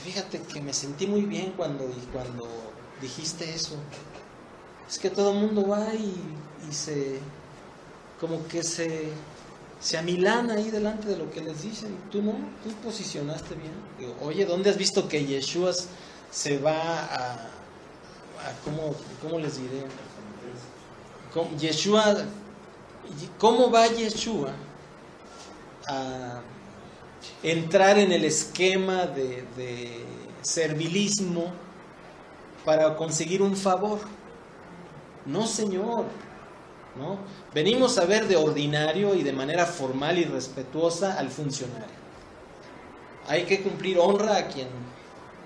fíjate que me sentí muy bien cuando dijiste eso. Es que todo el mundo va y como que se amilana ahí delante de lo que les dicen. Tú no, tú posicionaste bien. Digo, oye, ¿dónde has visto que Yeshua se va a ¿cómo les diré? ¿Cómo va Yeshua a entrar en el esquema de servilismo para conseguir un favor? No, Señor, ¿no? Venimos a ver de ordinario y de manera formal y respetuosa al funcionario. Hay que cumplir honra a quien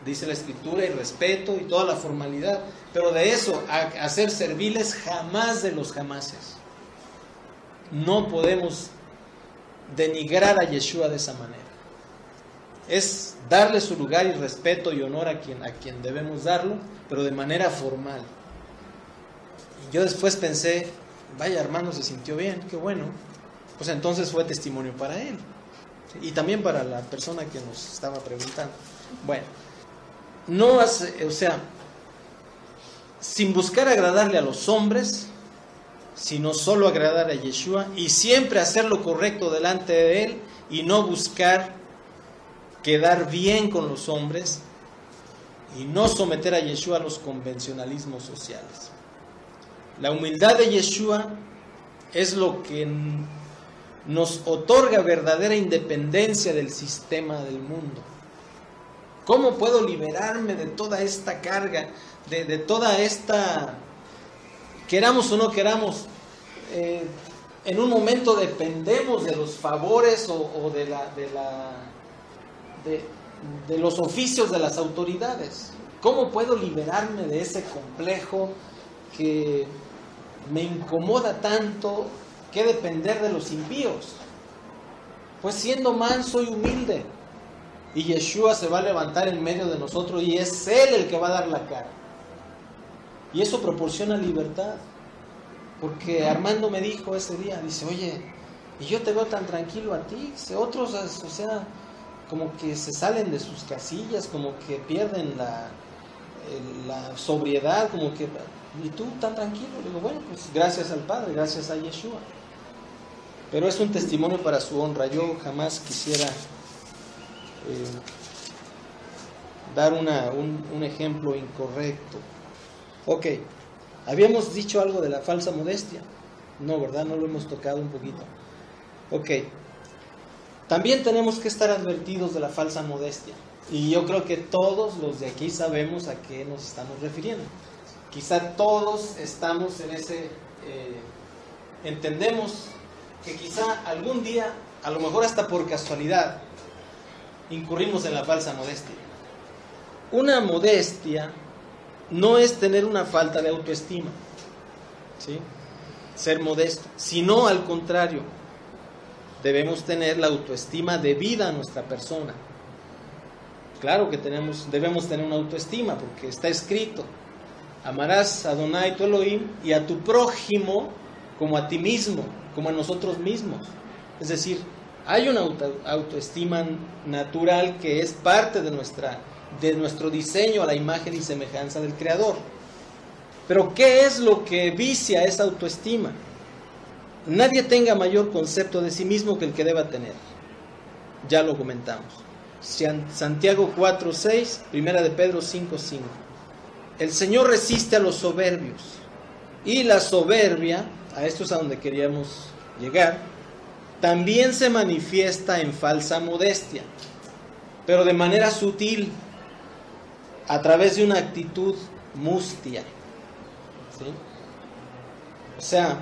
dice la Escritura y respeto y toda la formalidad, pero de eso a ser serviles jamás de los jamases. No podemos denigrar a Yeshua de esa manera. Es darle su lugar y respeto y honor a quien debemos darlo, pero de manera formal. Y yo después pensé, vaya, Armando se sintió bien, qué bueno. Pues entonces fue testimonio para él. Y también para la persona que nos estaba preguntando. Bueno, sin buscar agradarle a los hombres, sino solo agradar a Yeshua y siempre hacer lo correcto delante de Él y no buscar quedar bien con los hombres y no someter a Yeshua a los convencionalismos sociales. La humildad de Yeshua es lo que nos otorga verdadera independencia del sistema del mundo. ¿Cómo puedo liberarme de toda esta carga, de toda esta, queramos o no queramos, en un momento dependemos de los favores o de los oficios de las autoridades? ¿Cómo puedo liberarme de ese complejo que me incomoda tanto que depender de los impíos? Pues siendo manso y humilde. Y Yeshua se va a levantar en medio de nosotros y es Él el que va a dar la cara. Y eso proporciona libertad. Porque Armando me dijo ese día, dice, oye, y yo te veo tan tranquilo a ti. Otros, o sea, como que se salen de sus casillas, como que pierden la sobriedad, como que, y tú tan tranquilo. Le digo, bueno, pues gracias al Padre, gracias a Yeshua. Pero es un testimonio para su honra. Yo jamás quisiera dar un ejemplo incorrecto. Ok, habíamos dicho algo de la falsa modestia. No, ¿verdad? No lo hemos tocado un poquito. Ok, también tenemos que estar advertidos de la falsa modestia. Y yo creo que todos los de aquí sabemos a qué nos estamos refiriendo. Quizá todos estamos en ese... entendemos que quizá algún día, a lo mejor hasta por casualidad, incurrimos en la falsa modestia. Una modestia no es tener una falta de autoestima, ¿sí? Ser modesto, sino al contrario, debemos tener la autoestima debida a nuestra persona. Claro que debemos tener una autoestima, porque está escrito, amarás a Adonai tu Elohim y a tu prójimo como a ti mismo, como a nosotros mismos. Es decir, hay una autoestima natural que es parte de nuestro diseño a la imagen y semejanza del Creador. Pero ¿qué es lo que vicia esa autoestima? Nadie tenga mayor concepto de sí mismo que el que deba tener. Ya lo comentamos. Santiago 4:6, Primera de Pedro 5:5. El Señor resiste a los soberbios. Y la soberbia, a esto es a donde queríamos llegar, también se manifiesta en falsa modestia. pero de manera sutil, a través de una actitud mustia. ¿Sí? O sea,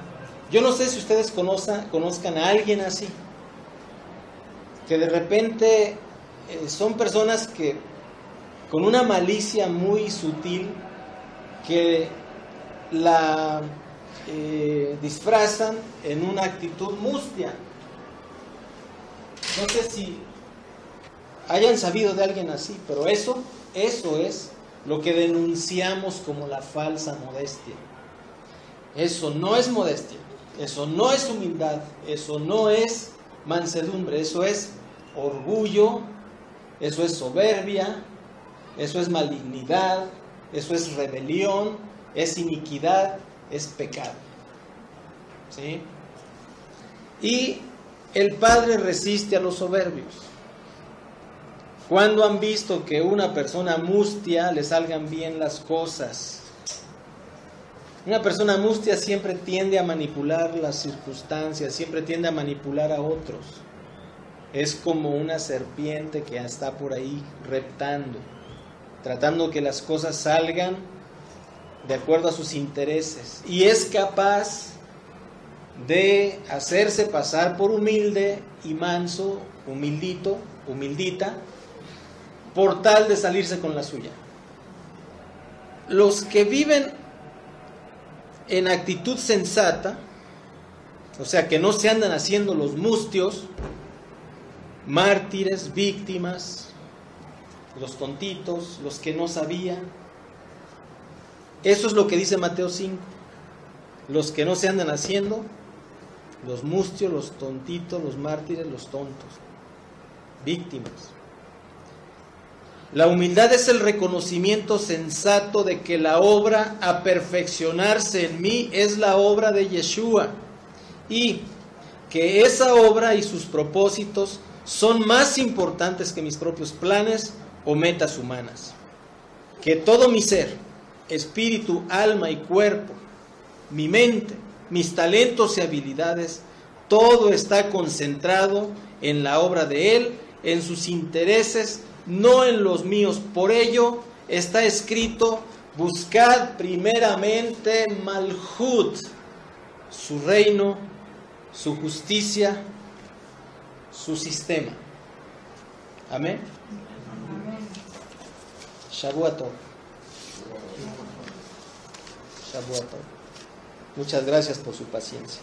yo no sé si ustedes conozcan a alguien así, que de repente son personas que con una malicia muy sutil, que la disfrazan en una actitud mustia. No sé si hayan sabido de alguien así, pero eso es lo que denunciamos como la falsa modestia. Eso no es modestia, eso no es humildad, eso no es mansedumbre, eso es orgullo, eso es soberbia, eso es malignidad, eso es rebelión, es iniquidad, es pecado. ¿Sí? Y el Padre resiste a los soberbios. ¿Cuándo han visto que una persona mustia le salgan bien las cosas? Una persona mustia siempre tiende a manipular las circunstancias, siempre tiende a manipular a otros. Es como una serpiente que está por ahí reptando, tratando que las cosas salgan de acuerdo a sus intereses. Y es capaz de hacerse pasar por humilde y manso, humildita, por tal de salirse con la suya. Los que viven en actitud sensata, o sea, que no se andan haciendo los mustios, mártires, víctimas, los tontitos, los que no sabían. Eso es lo que dice Mateo 5. Los que no se andan haciendo, los mustios, los tontitos, los mártires, los tontos, víctimas. La humildad es el reconocimiento sensato de que la obra a perfeccionarse en mí es la obra de Yeshua, y que esa obra y sus propósitos son más importantes que mis propios planes o metas humanas. Que todo mi ser, espíritu, alma y cuerpo, mi mente, mis talentos y habilidades, todo está concentrado en la obra de Él, en sus intereses, no en los míos. Por ello está escrito: buscad primeramente Malhut, su reino, su justicia, su sistema. Amén. Shavua Tov. Shavua Tov. Muchas gracias por su paciencia.